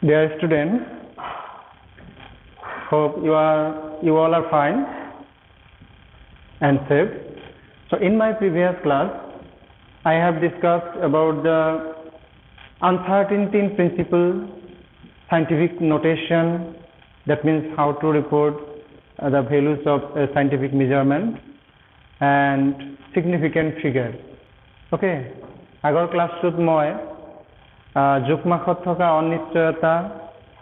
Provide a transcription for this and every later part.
Dear students, hope you all are fine and safe. So in my previous class, I have discussed about the uncertainty in principle, scientific notation, that means how to report the values of a scientific measurement and significant figure. Okay, আগৰ ক্লাছটোত মই জোখমাখত থকা অনিশ্চয়তা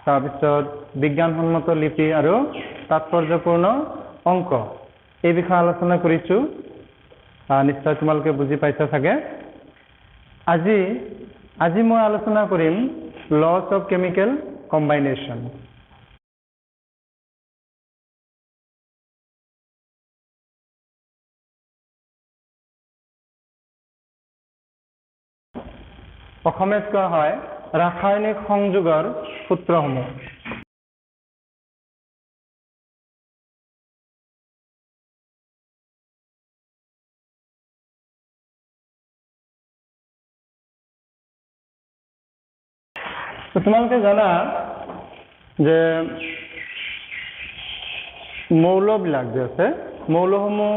তাৰপিছত বিজ্ঞানসন্মত লিপি আৰু তাৎপৰ্যপূৰ্ণ অংক এই বিষয়ে আলোচনা কৰিছো নিশ্চয় তোমালোকে বুজি পাইছা চাগে আজি মই আলোচনা কৰিম লস অফ কেমিক্যাল কম্বাইনেশন অসমীয়াত কোৱা হয় ৰাসায়নিক সংযোগৰ সূত্ৰসমূহ তোমালোকে জানা যে মৌলবিলাক যে আছে মৌলসমূহ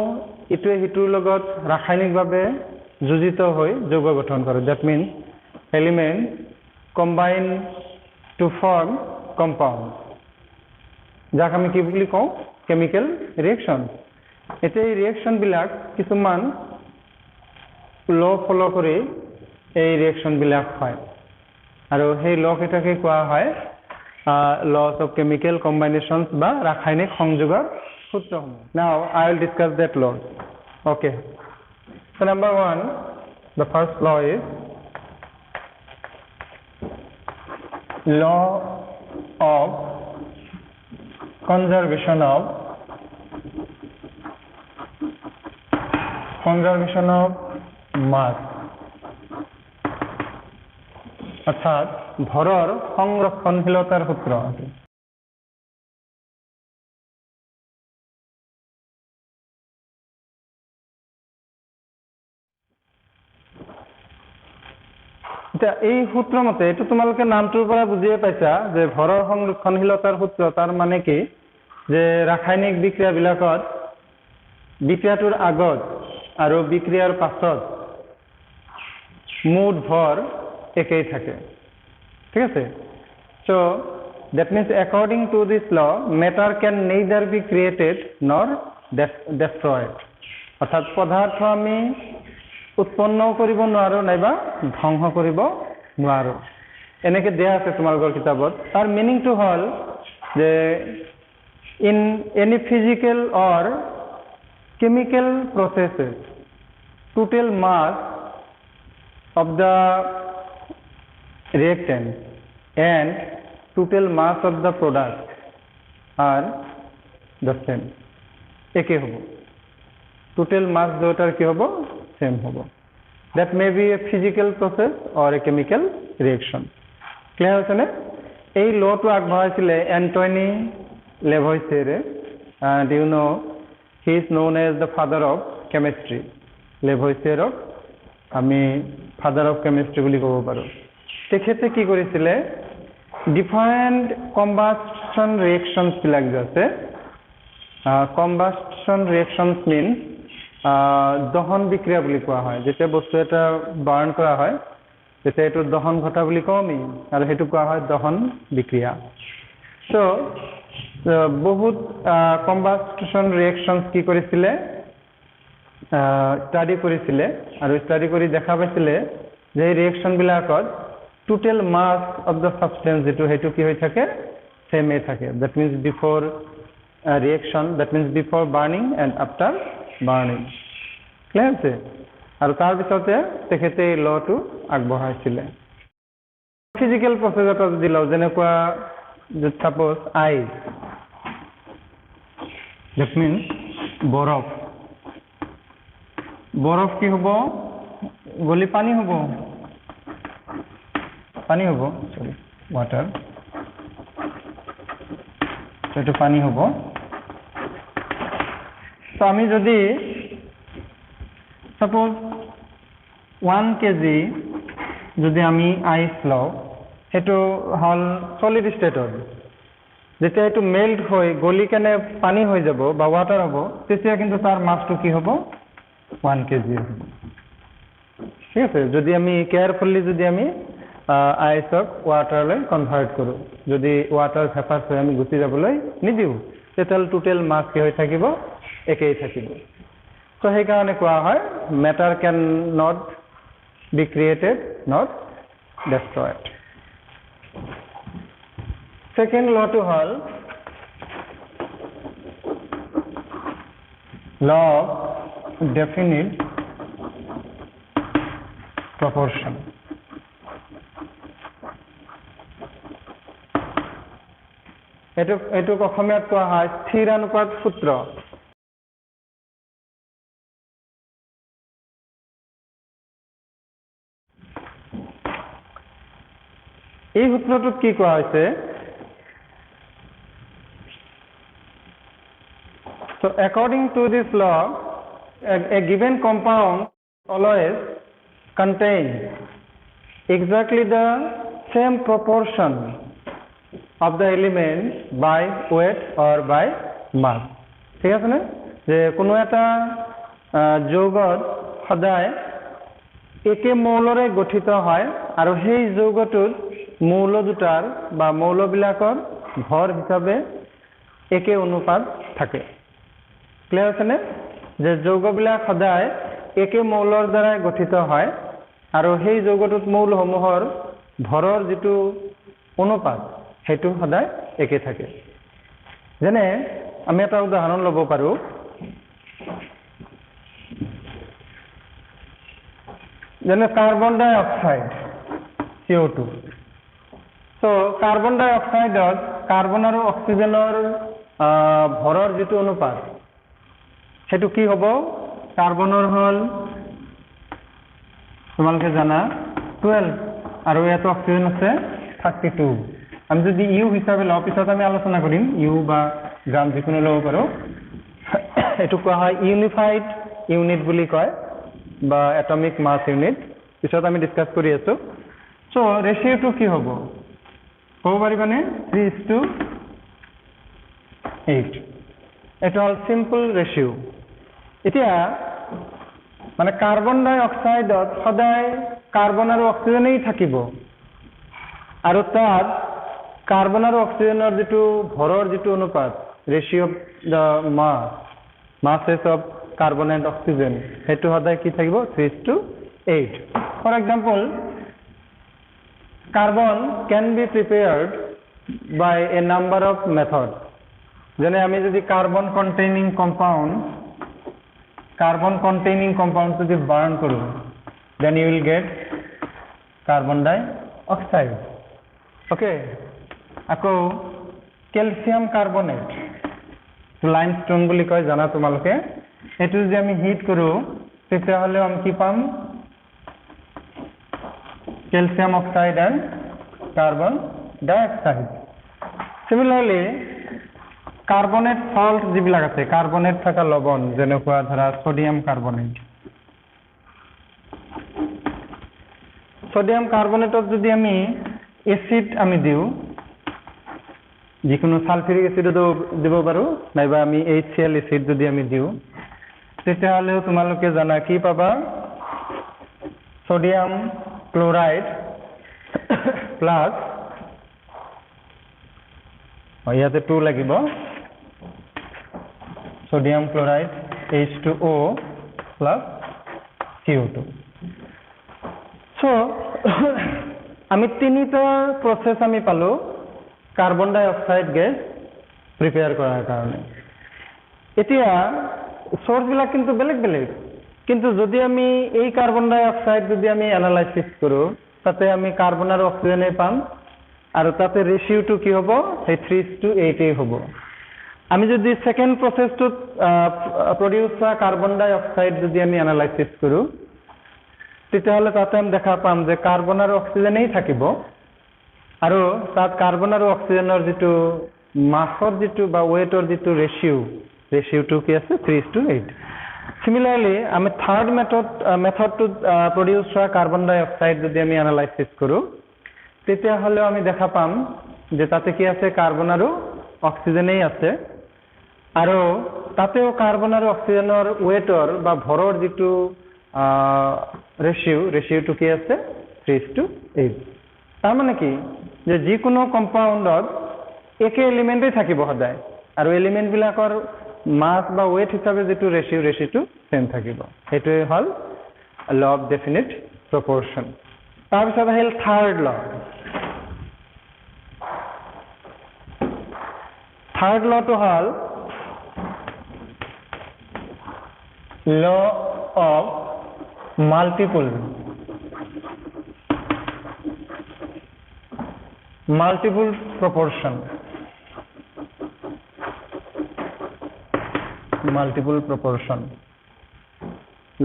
ইটোৱে সিটোৰ লগত ৰাসায়নিকভাৱে যোজিত হৈ যৌগ গঠন কৰে that means element combine to form compound যাক আমি কি বুলি কওঁ chemical reaction এতে এই ৰিঅ্যাকশন বিলাক কিছুমান ল ফলো কৰি এই ৰিঅ্যাকশন বিলাক হয় আৰু সেই ল কেটাকে কোৱা হয় laws of chemical combinations বা ৰাসায়নিক সংযোগৰ সূত্ৰসমূহ now I will discuss that law okay so number 1 the first law is law of conservation of mass অর্থাৎ ভৰৰ সংৰক্ষণশীলতাৰ সূত্ৰ এটা এই সূত্ৰ মতে এটো তোমালোকে নামটোৰ পৰা বুজিয়ে পাইছা যে ভৰৰ সংৰক্ষণশীলতাৰ সূত্ৰ তাৰ মানে কি যে ৰাসায়নিক বিক্ৰিয়া বিলাকত বিক্ৰিয়াটোৰ আগত আৰু বিক্ৰিয়াৰ পাছত মুঠ ভৰ একেই থাকে ঠিক আছে so that means according to this law matter can neither be created nor destroyed অর্থাৎ পদাৰ্থ আমি উৎপন্ন কৰিব নোৱাৰো নাইবা ধ্বংস কৰিব নোৱাৰো এনেকে দিয়া আছে তোমালোকৰ কিতাপত তাৰ মিনিংটো হল যে in any physical or chemical processes total mass of the reactant and total mass of the product are the same একে হ'ব total mass দুটাৰ কি হ'ব same হ'ব that may be a physical process or a chemical reaction clear হৈছে নে এই লটো আগবঢ়াইছিলে Antony লেভয়ছেৰে and you know he is known as the father of chemistry লেভয়ছেৰক আমি father of chemistry বুলি ক'ব পাৰো তেখেতে কি কৰিছিলে ডিফাৰেন্ট কম্বাসন ৰিঅ্যাকশনস বিলাক আছে কম্বাসন ৰিঅ্যাকশনস মিন দহন বিক্ৰিয়া বুলি কোৱা হয় যেতিয়া বস্তু এটা বাৰ্ন কৰা হয় তেতিয়া এটো দহন ঘটা বুলি কওঁ আমি আৰু হেতু কোৱা হয় দহন বিক্ৰিয়া সো বহুত কম্বাসন ৰিঅ্যাকশনস কি কৰিছিলে স্টাডি কৰিছিলে আৰু স্টাডি কৰি দেখা পাইছিলে যে ৰিঅ্যাকশন বিলাকত total mass of the substance যেটো হেতু কি হৈ থাকে same থাকে that means before reaction that means before burning and after burning clear আছে আৰু তাৰ পিছতে তেখেতে লটো আগবঢ়াইছিলে ফিজিক্যাল প্ৰসেসত যদি লও যেনেকুৱা suppose ice that means বৰফ কি হ'ব গলি পানী হ'ব sorry water সেটো পানী হ'ব তো আমি যদি suppose 1 kg যদি আমি আইস লও সেইটো হল সলিড স্টেটত যেতিয়া এটো মেল্ট হৈ গলি কেনে পানী হৈ যাব বা ওয়াটার হ'ব তেতিয়া কিন্তু তাৰ মাছটো কি হ'ব 1 কেজি হ'ব ঠিক আছে যদি আমি কেয়ারফুলি যদি আমি আইসক ওয়াটারলৈ কনভার্ট কৰো যদি ওয়াটার ভেপার হৈ আমি গুচি যাবলৈ নিদিও তেতিয়াল টোটাল মাছ কি হৈ থাকিব একেই থাকিব তো সেই কাৰণে কোৱা হয় matter can not be created not destroyed second law to hall law of definite proportion এটো অসমীয়াত কোৱা হয় স্থিৰানুপাত সূত্ৰ এই সূত্ৰটোত কি কোৱা হৈছে so according to this law a given compound always contains exactly the same proportion of the element by weight or by mass ঠিক আছে না যে কোনো এটা যৌগত সদায় একে মৌলৰে গঠিত হয় আৰু সেই যৌগটোত মৌল দুটাৰ বা মৌলবিলাকৰ ভৰ হিচাপে একে অনুপাত থাকে ক্লিয়াৰ আছে নে যে যৌগবিলাক সদায় একে মৌলৰ দ্বাৰা গঠিত হয় আৰু সেই যৌগটোত মৌলসমূহৰ ভৰৰ যেটো অনুপাত হেতু সদায় একে থাকে যেনে আমি এটা উদাহৰণ লব পাৰো যেনে কাৰ্বন ডাই অক্সাইড CO2 so কাৰ্বন ডাই অক্সাইডত কাৰ্বন আৰু অক্সিজেনৰ ভৰৰ যেটো অনুপাত হেতু কি হ'ব কাৰ্বনৰ হল তোমালোকে জানা 12 আৰু ইয়াত অক্সিজেন আছে 32 আমি যদি ইউ হিসাবে লও পিছত আমি আলোচনা কৰিম ইউ বা গ্ৰাম যিকোনো লব পাৰো এটো কোৱা হয় ইউনিফাইড ইউনিট বুলি কয় বা এটমিক মাস ইউনিট পিছত আমি ডিসকাস কৰি আছো সো ৰেশিওটো কি হ'ব ক'ব পাৰিবানে 3:8 এটা হল সিম্পল ৰেশিও এতিয়া মানে কাৰ্বন ডাই অক্সাইডত সদায় কাৰ্বন আৰু অক্সিজেনেই থাকিব আৰু তাত কাৰ্বন আৰু অক্সিজেনৰ যেটো ভৰৰ যেটো অনুপাত ratio of the masses of carbon and oxygen হেতু সদায় কি থাকিব 3:8 for example carbon can be prepared by a number of methods যেনে আমি যদি কার্বন containing compound যদি burn কৰো then you will get carbon dioxide okay আকৌ ক্যালসিয়াম কাৰ্বনেট লাইমস্টোন বুলি কয় জানা তোমালোকে এটো যদি আমি হিট কৰো তেতিয়া হলে আমি কি পাম calcium oxide and carbon dioxide similarly carbonate salt যিবিলাক আছে কাৰ্বনেট থাকা লবণ যেনেকুৱা ধৰা সোডিয়াম কাৰ্বনেটত যদি আমি এসিড আমি দিও যিকোনো সালফিউৰিক এসিড দিব পাৰো নাইবা আমি HCl এসিড যদি আমি দিও তেতিয়া হলে তোমালোকে জানা কি পাবা সোডিয়াম ক্লোরাইড প্লাস ইয়াতে 2 লাগিব sodium chloride H2O plus CO2 so আমি তিনিটা প্রসেস আমি পালো কার্বন ডাই অক্সাইড গ্যাস প্রিপেয়ার করার কারণে এতিয়া সোর্স বিলাক কিন্তু বেলেগ কিন্তু যদি আমি এই কার্বন ডাই অক্সাইড যদি আমি অ্যানালাইসিস কৰো তাতে আমি কার্বন আর অক্সিজেনে পাম আর তাতে রেশিওটো কি হ'ব সেই 3:8 হ'ব আমি যদি সেকেন্ড প্রসেসটো প্রডিউস কৰা কাৰ্বন ডাই অক্সাইড যদি আমি অ্যানালাইসিস কৰো তেতিয়া হলে তাতে আমি দেখা পাম যে কাৰ্বন আৰ অক্সিজেনেই থাকিব আৰু তাত কাৰ্বন আৰু অক্সিজেনৰ যেটো মাসৰ যেটো বা ওয়েটৰ যেটো ৰেশিওটো কি আছে 3:8 সিমিলাৰলি আমি থাৰ্ড মেথড টু প্ৰডিউস কৰা কাৰ্বন ডাই অক্সাইড যদি আমি অ্যানালাইসিস কৰো তেতিয়াহ'লে আমি দেখা পাম যে তাতে কি আছে কাৰ্বন আৰু অক্সিজেনেই আছে আৰু তাতেও কাৰ্বন আৰু অক্সিজেনৰ ওয়েটৰ বা ভৰৰ যেটো ৰেশিওটো কি আছে 3:8 তাৰ মানে কি যে যিকোনো কম্পাউণ্ডত একে এলিমেন্টই থাকিব সদায় আৰু এলিমেন্ট বিলাকৰ মাস বা ওয়েট হিচাপে যেটো ৰেশিওটো সেম থাকিব হেতুৱে হল ল অফ ডেফিনিট প্ৰপৰশন তাৰ পিছত আহিল থাৰ্ড লটো হল law of multiple proportion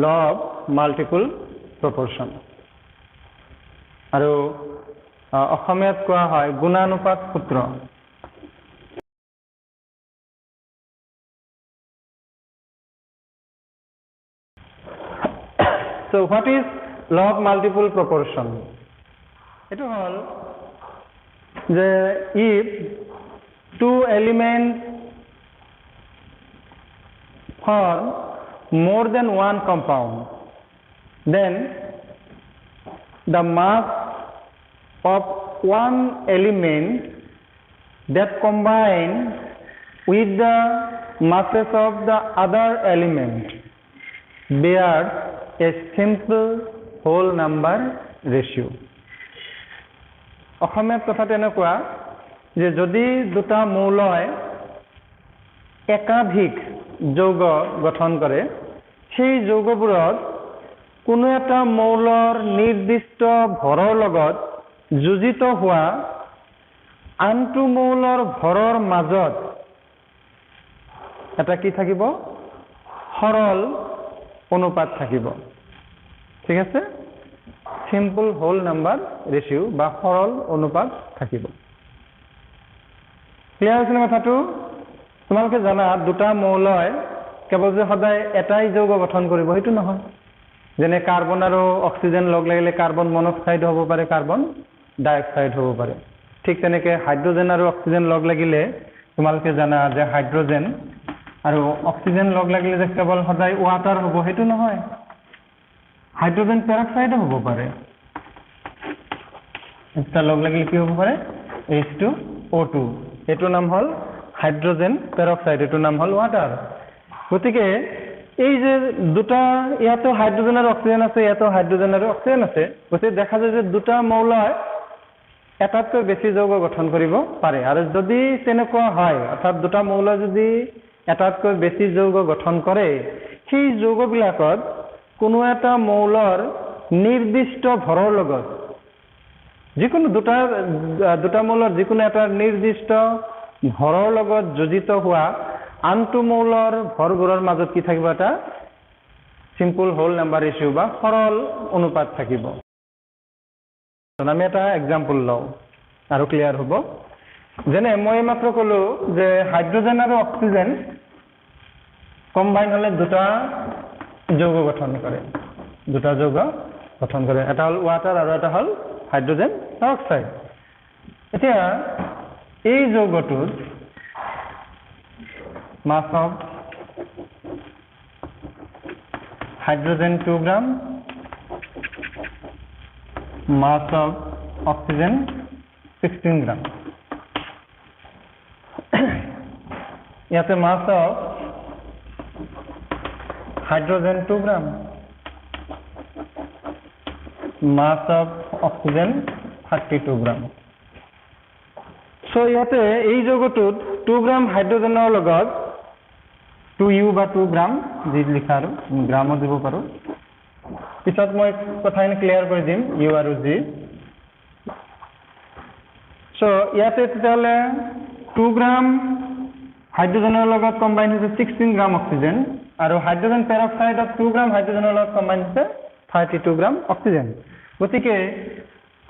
law of multiple proportion আৰু অসমীয়াত কোৱা হয় গুণানুপাত সূত্ৰ So what is law of multiple proportion? It all the if two elements form more than one compound, then the mass of one element that combine with the masses of the other element bears a simple whole number ratio. অসমীয়াত কথাটো এনেকুৱা যে যদি দুটা মৌলই একাধিক যৌগ গঠন কৰে সেই যৌগবোৰত কোনো এটা মৌলৰ নিৰ্দিষ্ট ভৰৰ লগত যোজিত হোৱা আনটো মৌলৰ ভৰৰ মাজত এটা কি থাকিব সৰল অনুপাত থাকিব ঠিক আছে সিম্পল হোল নাম্বাৰ ৰেশিও বা সৰল অনুপাত থাকিব ক্লিয়াৰ আছে কথাটো তোমালোকে জানা দুটা মৌলই কেৱল যে সদায় এটাই যৌগ গঠন কৰিব হেতু নহয় যেনে কাৰ্বন আৰু অক্সিজেন লগ লাগিলে কাৰ্বন মনোক্সাইড হ'ব পাৰে কাৰ্বন ডাইঅক্সাইড হ'ব পাৰে ঠিক তেনেকে হাইড্ৰোজেন আৰু অক্সিজেন লগ লাগিলে তোমালোকে জানা যে হাইড্ৰোজেন আৰু অক্সিজেন লগ লাগিলে যে কেৱল সদায় ওয়াটাৰ হ'ব হেতু নহয় হাইড্ৰোজেন পেৰক্সাইড হ'ব পাৰে এটা লগ লাগিলে কি হ'ব পাৰে H2O2 এটো নাম হল হাইড্ৰোজেন পেৰক্সাইড এটো নাম হল ওয়াটাৰ গতিকে এই যে দুটা ইয়াতো হাইড্ৰোজেন আৰু অক্সিজেন আছে ইয়াতো হাইড্ৰোজেন আৰু অক্সিজেন আছে গতিকে দেখা যায় যে দুটা মৌলই এটাতকৈ বেছি যৌগ গঠন কৰিব পাৰে আৰু যদি তেনেকুৱা হয় অৰ্থাৎ দুটা মৌলই যদি এটাতকৈ বেছি যৌগ গঠন কৰে সেই যৌগবিলাকত কোনো এটা মৌলৰ নিৰ্দিষ্ট ভৰৰ লগত যিকোনো দুটা মৌলৰ যিকোনো এটা নিৰ্দিষ্ট ভৰৰ লগত যোজিত হোৱা আনটো মৌলৰ ভৰবোৰৰ মাজত কি থাকিব এটা সিম্পল হোল নাম্বাৰ ৰেশিও বা সৰল অনুপাত থাকিব আমি এটা এক্সাম্পল লওঁ আৰু ক্লিয়াৰ হ'ব যেনে মই মাত্ৰ কলো যে হাইড্ৰোজেন আৰু অক্সিজেন কম্বাইন হলে দুটা যৌগ গঠন কৰে এটা হল ওয়াটাৰ আৰু এটা হল হাইড্ৰোজেন পেৰক্সাইড এতিয়া এই যৌগটোৰ mass of hydrogen 2 gram mass of oxygen 16 gram ইয়াতে mass of hydrogen 2 gram mass of oxygen 32 gram so ইয়াতে এই যৌগটোত 2 gram হাইড্ৰোজেনৰ লগত 2u বা 2 গ্ৰাম যি লিখা আৰু গ্ৰামত দিব পাৰো পিছত মই কথাখিনি ক্লিয়াৰ কৰি দিম u আৰু g সো ইয়াতে তেতিয়ালে 2 গ্ৰাম হাইড্ৰোজেনৰ লগত কম্বাইন হৈছে 16 গ্ৰাম অক্সিজেন আৰু হাইড্ৰোজেন পেৰক্সাইডত 2 গ্ৰাম হাইড্ৰোজেনৰ লগত কম্বাইন হৈছে 32 গ্ৰাম অক্সিজেন গতিকে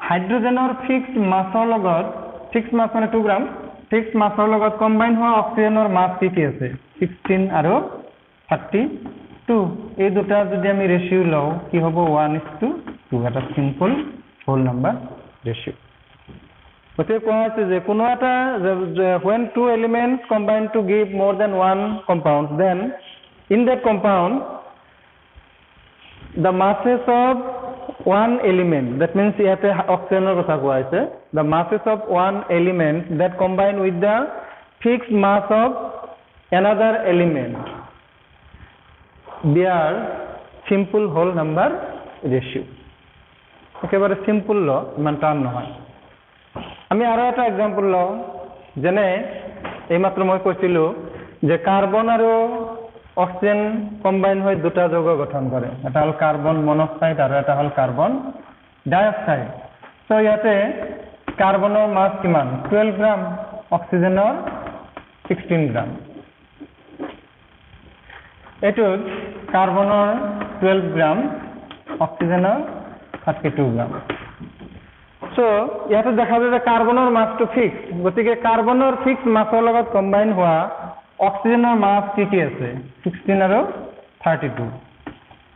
হাইড্ৰোজেনৰ ফিক্সড মাছৰ লগত ফিক্সড মাছ মানে 2 গ্ৰাম ফিক্সড মাছৰ লগত কম্বাইন হোৱা অক্সিজেনৰ মাছ কি আছে 16 আৰু 32 এই দুটা যদি আমি ৰেশিও লওঁ কি হ'ব 1:2 এটা সিম্পল হোল নাম্বাৰ ৰেশিও গতিকে কোৱা হৈছে যে কোনো এটা when two elements combine to give more than one compound, then in that compound the masses of one element, that means ইয়াতে অক্সিজেনৰ কথা কোৱা হৈছে, the masses of one element that combine with the fixed mass of another element bear simple whole number ratio. একেবাৰে simple ল, ইমান টান নহয়। আমি আৰু এটা এক্সাম্পল লওঁ, যেনে এইমাত্ৰ মই কৈছিলোঁ যে কাৰ্বন আৰু অক্সিজেন কম্বাইন হৈ দুটা যৌগ গঠন কৰে, এটা হ'ল কাৰ্বন মনক্সাইড আৰু এটা হ'ল কাৰ্বন ডাইঅক্সাইড। চ' ইয়াতে কাৰ্বনৰ মাছ কিমান? 12 গ্ৰাম, অক্সিজেনৰ 16 গ্ৰাম। এইটোত কাৰ্বনৰ 12 গ্ৰাম, অক্সিজেনৰ 32 গ্ৰাম। চ' ইয়াতে দেখা যায় যে কাৰ্বনৰ মাছটো ফিক্স, গতিকে কাৰ্বনৰ ফিক্স মাছৰ লগত কম্বাইন হোৱা অক্সিজেনৰ মাছ কি আছে? 16 আৰু 32।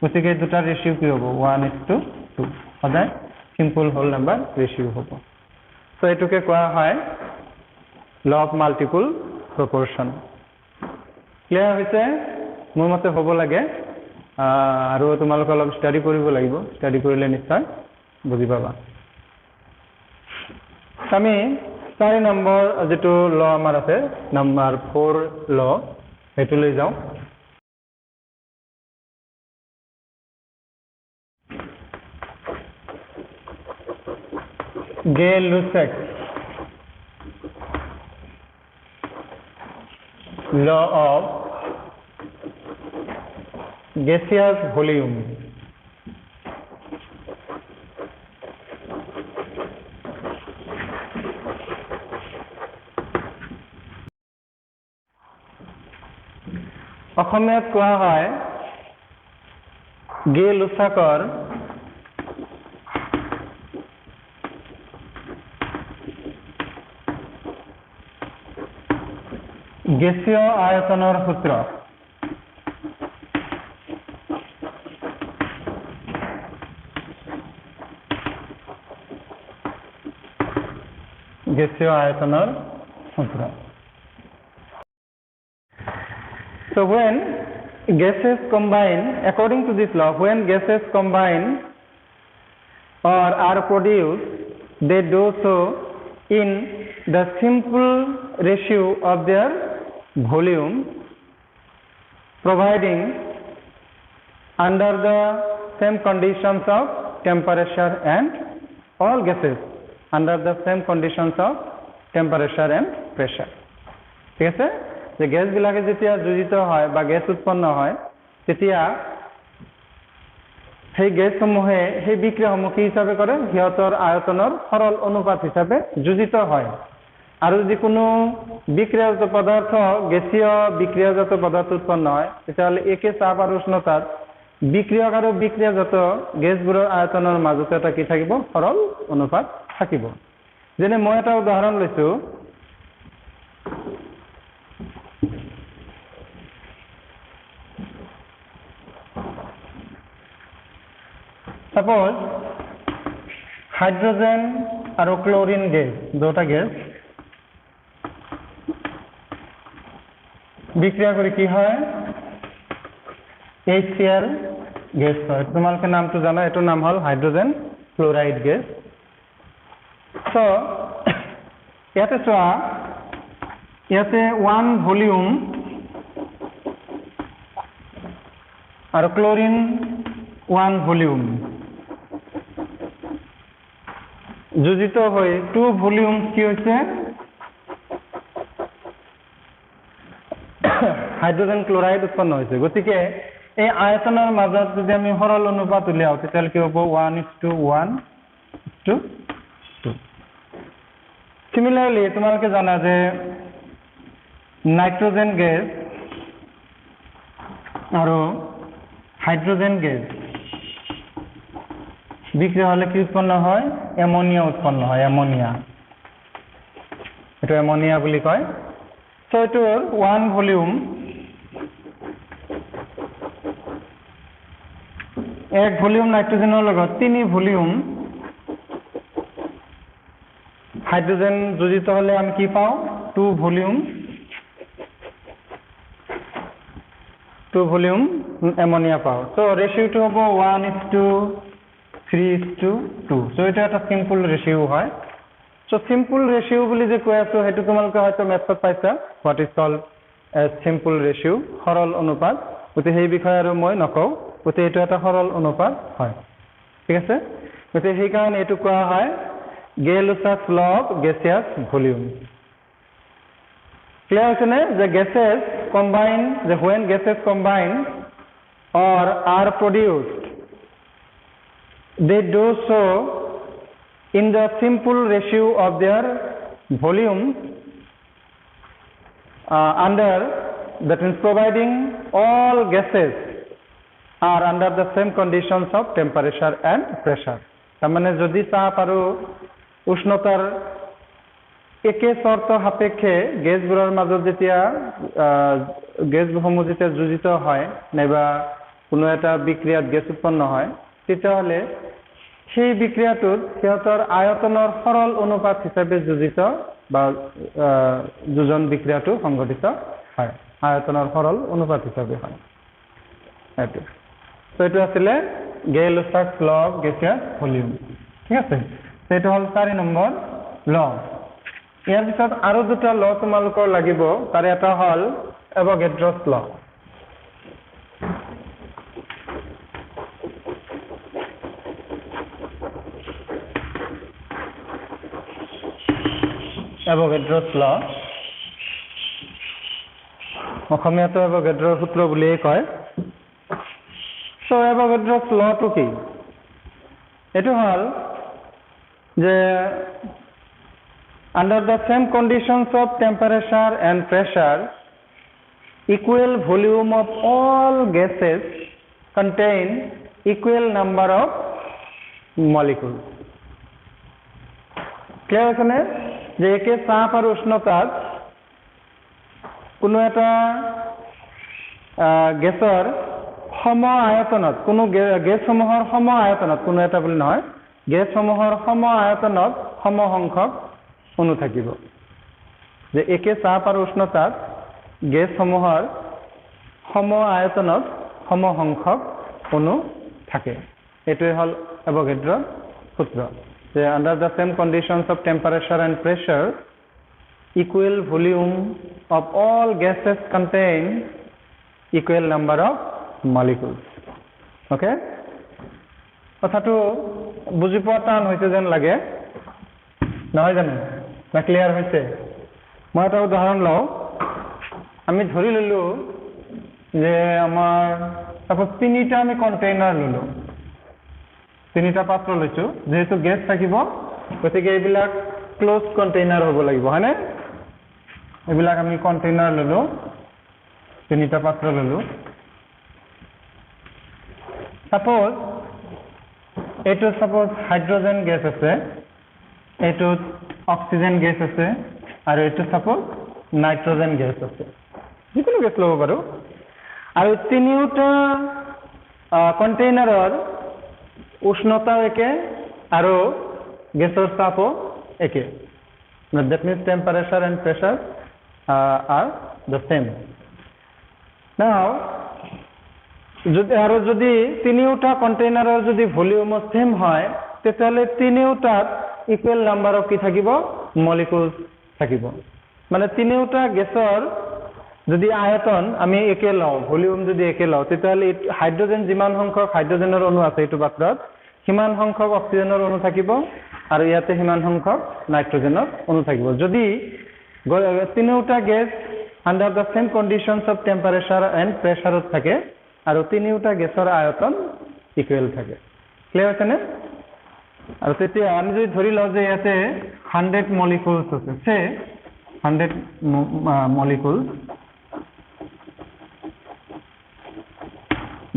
গতিকে দুটা ৰেচিঅ' কি হ'ব? 1:2। সদায় চিম্পল হোল নাম্বাৰ ৰেচিঅ' হ'ব। চ' এইটোকে কোৱা হয় ল অফ মাল্টিপল প্ৰপৰ্চন। ক্লিয়াৰ হৈছে? মোৰ মতে হ'ব লাগে, আৰু তোমালোকে অলপ ষ্টাডি কৰিব লাগিব, ষ্টাডি কৰিলে নিশ্চয় বুজি পাবা। আমি 4 নম্বৰ যেটো ল আমাৰ আছে, নাম্বাৰ 4 ল, সেইটো লৈ যাওঁ। Gay-Lussac law of gaseous volume. অসমীয়াত কোৱা হয় গে-লুছাকৰ গেছীয় আয়তনৰ সূত্ৰ। গেছীয় আয়তনৰ সূত্র। So when gases combine, according to this law, when gases combine or are produced, they do so in the simple ratio of their volume, providing under the same conditions of temperature and all gases under the same conditions of temperature and pressure. ঠিক আছে? যে গেছবিলাকে যেতিয়া যুজিত হয় বা gas উৎপন্ন হয়, তেতিয়া সেই গেছসমূহে সেই বিক্ৰিয়াসমূহ কি হিচাপে কৰে? সিহঁতৰ আয়তনৰ সৰল অনুপাত হিচাপে যুজিত হয়। আৰু যদি কোনো বিক্ৰিয়াজাত পদাৰ্থ, গেছীয় বিক্ৰিয়াজাত পদাৰ্থ উৎপন্ন হয়, তেতিয়াহ'লে একে চাপ আৰু উষ্ণতাত বিক্ৰিয়ক আৰু বিক্ৰিয়াজাত গেছবোৰৰ আয়তনৰ মাজতে এটা কি থাকিব? সৰল অনুপাত থাকিব। যেনে মই এটা উদাহৰণ লৈছোঁ, suppose হাইড্ৰোজেন আৰু ক্লোরিন গ্যাস, দুটা গ্যাস বিক্রিয়া করে কি হয়? HCl গ্যাস হয়। তোমালোকে নামটো জানা, এটার নাম হল হাইড্রোজেন ক্লোরাইড গ্যাস। সো ইয়াতে চোৱা, ইয়াতে 1 ভলিউম আৰু ক্লোৰিন 1 ভলিউম যোজিত হৈ 2 ভলিউম কি হৈছে? হাইড্ৰোজেন ক্লোৰাইড উৎপন্ন হৈছে। গতিকে এই আয়তনৰ মাজত যদি আমি সৰল অনুপাত উলিয়াও, তেতিয়াহ'লে কি হ'ব? 1:1:2। সিমিলাৰলি তোমালোকে জানা যে নাইট্ৰোজেন গ্যাস আৰু হাইড্রোজেন গ্যাস বিক্রিয়া হলে কি উৎপন্ন হয়? এমোনিয়া উৎপন্ন হয়। এমোনিয়া, এইটো এমোনিয়া বুলি কয়। সো এইটোৰ 1 ভলিউম 1 ভলিউম নাইট্ৰোজেনৰ লগত 3 ভলিউম হাইড্রোজেন যোজিত হলে আমি কি পাও 2 ভলিউম অ্যামোনিয়া পাও সো রেশিওটো হবে 1:3:2 সো এটা একটা সিম্পল রেশিও হয় সো সিম্পল রেশিও বুলি যে কৈ আছো হেতু তোমালোকে হয়তো মেথছত পাইছা what is called as simple ratio সৰল অনুপাত গতি সেই বিষয়ে আৰু মই নকওঁ গতি এইটো এটা সৰল অনুপাত হয় ঠিক আছে গতি সেই কাৰণে এইটো কোৱা হয় গেলুছাছ ল অফ গেছিয়াছ ভলিউম ক্লিয়াৰ হৈছে নে যে gases combine the when gases combine or are produced they do so in the simple ratio of their volume under that means providing all gases are under the same conditions of temperature and pressure তার মানে যদি চাপ আৰু উষ্ণতাৰ একে শৰ্ত সাপেক্ষে গেছবোৰৰ মাজত যেতিয়া গেছসমূহ যেতিয়া যোজিত হয় নাইবা কোনো এটা বিক্ৰিয়াত গেছ উৎপন্ন হয় তেতিয়াহলে সেই বিক্ৰিয়াটোত সিহঁতৰ আয়তনৰ সৰল অনুপাত হিচাপে যোজিত বা যোজন বিক্ৰিয়াটো সংঘটিত হয় আয়তনৰ সৰল অনুপাত হিচাপে হয় এইটো তো এইটো আছিল গেলুছাছ ল অফ গেছিয়াছ ভলিউম ঠিক আছে সেইটো হল 4 নম্বৰ ল ইয়াৰ পিছত আৰু দুটা ল তোমালোকৰ লাগিব তাৰে এটা হল এভোগাড্ৰছ ল এভোগাড্ৰছ ল অসমীয়াটো এভোগাড্ৰৰ সূত্ৰ বুলিয়ে কয় সো এভোগাড্ৰছ লটো কি এটো হল যে under the same conditions of temperature and pressure equal volume of all gases contain equal number of molecules clear আছে নে যে একে চাপ আৰু উষ্ণতাত কোনো এটা গেছৰ সম আয়তনত কোনো গেছসমূহৰ সম আয়তনত কোনো এটা বুলি নহয় গেছসমূহৰ সম আয়তনত সম সংখ্যক অণু থাকিব যে একে চাপ আৰু উষ্ণতাত গেছসমূহৰ সম আয়তনত সম সংখ্যক অণু থাকে এটোই হল এভোগাড্ৰৰ সূত্ৰ যে under the same conditions of temperature and pressure equal volume of all gases contain equal number of molecules okay কথাটো বুজি পোৱা টান হৈছে যেন লাগে নহয় জানো না ক্লিয়াৰ হৈছে মই এটা উদাহৰণ লওঁ আমি ধৰি ললো যে আমাৰ সাপোজ তিনিটা আমি কন্টেইনাৰ ললো তিনিটা পাত্ৰ লৈছো যেহেতু গেছ থাকিব গতিকে এইবিলাক ক্লোজ কন্টেইনাৰ হ'ব লাগিব হয়নে এইবিলাক আমি কন্টেইনাৰ ললো তিনিটা পাত্ৰ ললো সাপোজ এইটো সাপোজ হাইড্ৰোজেন গেছ আছে এইটো অক্সিজেন গেছ আছে আৰু এইটো সাপোজ নাইট্ৰোজেন গেছ আছে যিকোনো গেছ লব পাৰো আৰু তিনিওটা কন্টেইনাৰৰ উষ্ণতা একে আৰু গেছৰ চাপও একে that means temperature and pressure are the same now যদি তিনিওটা কন্টেইনাৰৰ যদি ভলিউম সেম হয় তেতিয়াহলে তিনিওটাত ইকুৱেল নাম্বাৰ অফ কি থাকিব মলিকুলছ থাকিব মানে তিনিওটা গেছৰ যদি আয়তন আমি একে লওঁ ভলিউম যদি একে লওঁ তেতিয়াহলে হাইড্ৰোজেন যিমান সংখ্যক হাইড্ৰোজেনৰ অণু আছে এইটো পাত্ৰত সিমান সংখ্যক অক্সিজেনৰ অণু থাকিব আৰু ইয়াতে সিমান সংখ্যক নাইট্ৰোজেনৰ অণু থাকিব যদি তিনিওটা gas under the same conditions of temperature and pressure থাকে আৰু তিনিওটা গেছৰ আয়তন ইকুৱেল থাকে ক্লিয়াৰ আছে নে আৰু তেতিয়া আমি যদি ধৰি লওঁ যে ইয়াতে 100 মলিকুলছ আছে সে 100 মলিকুল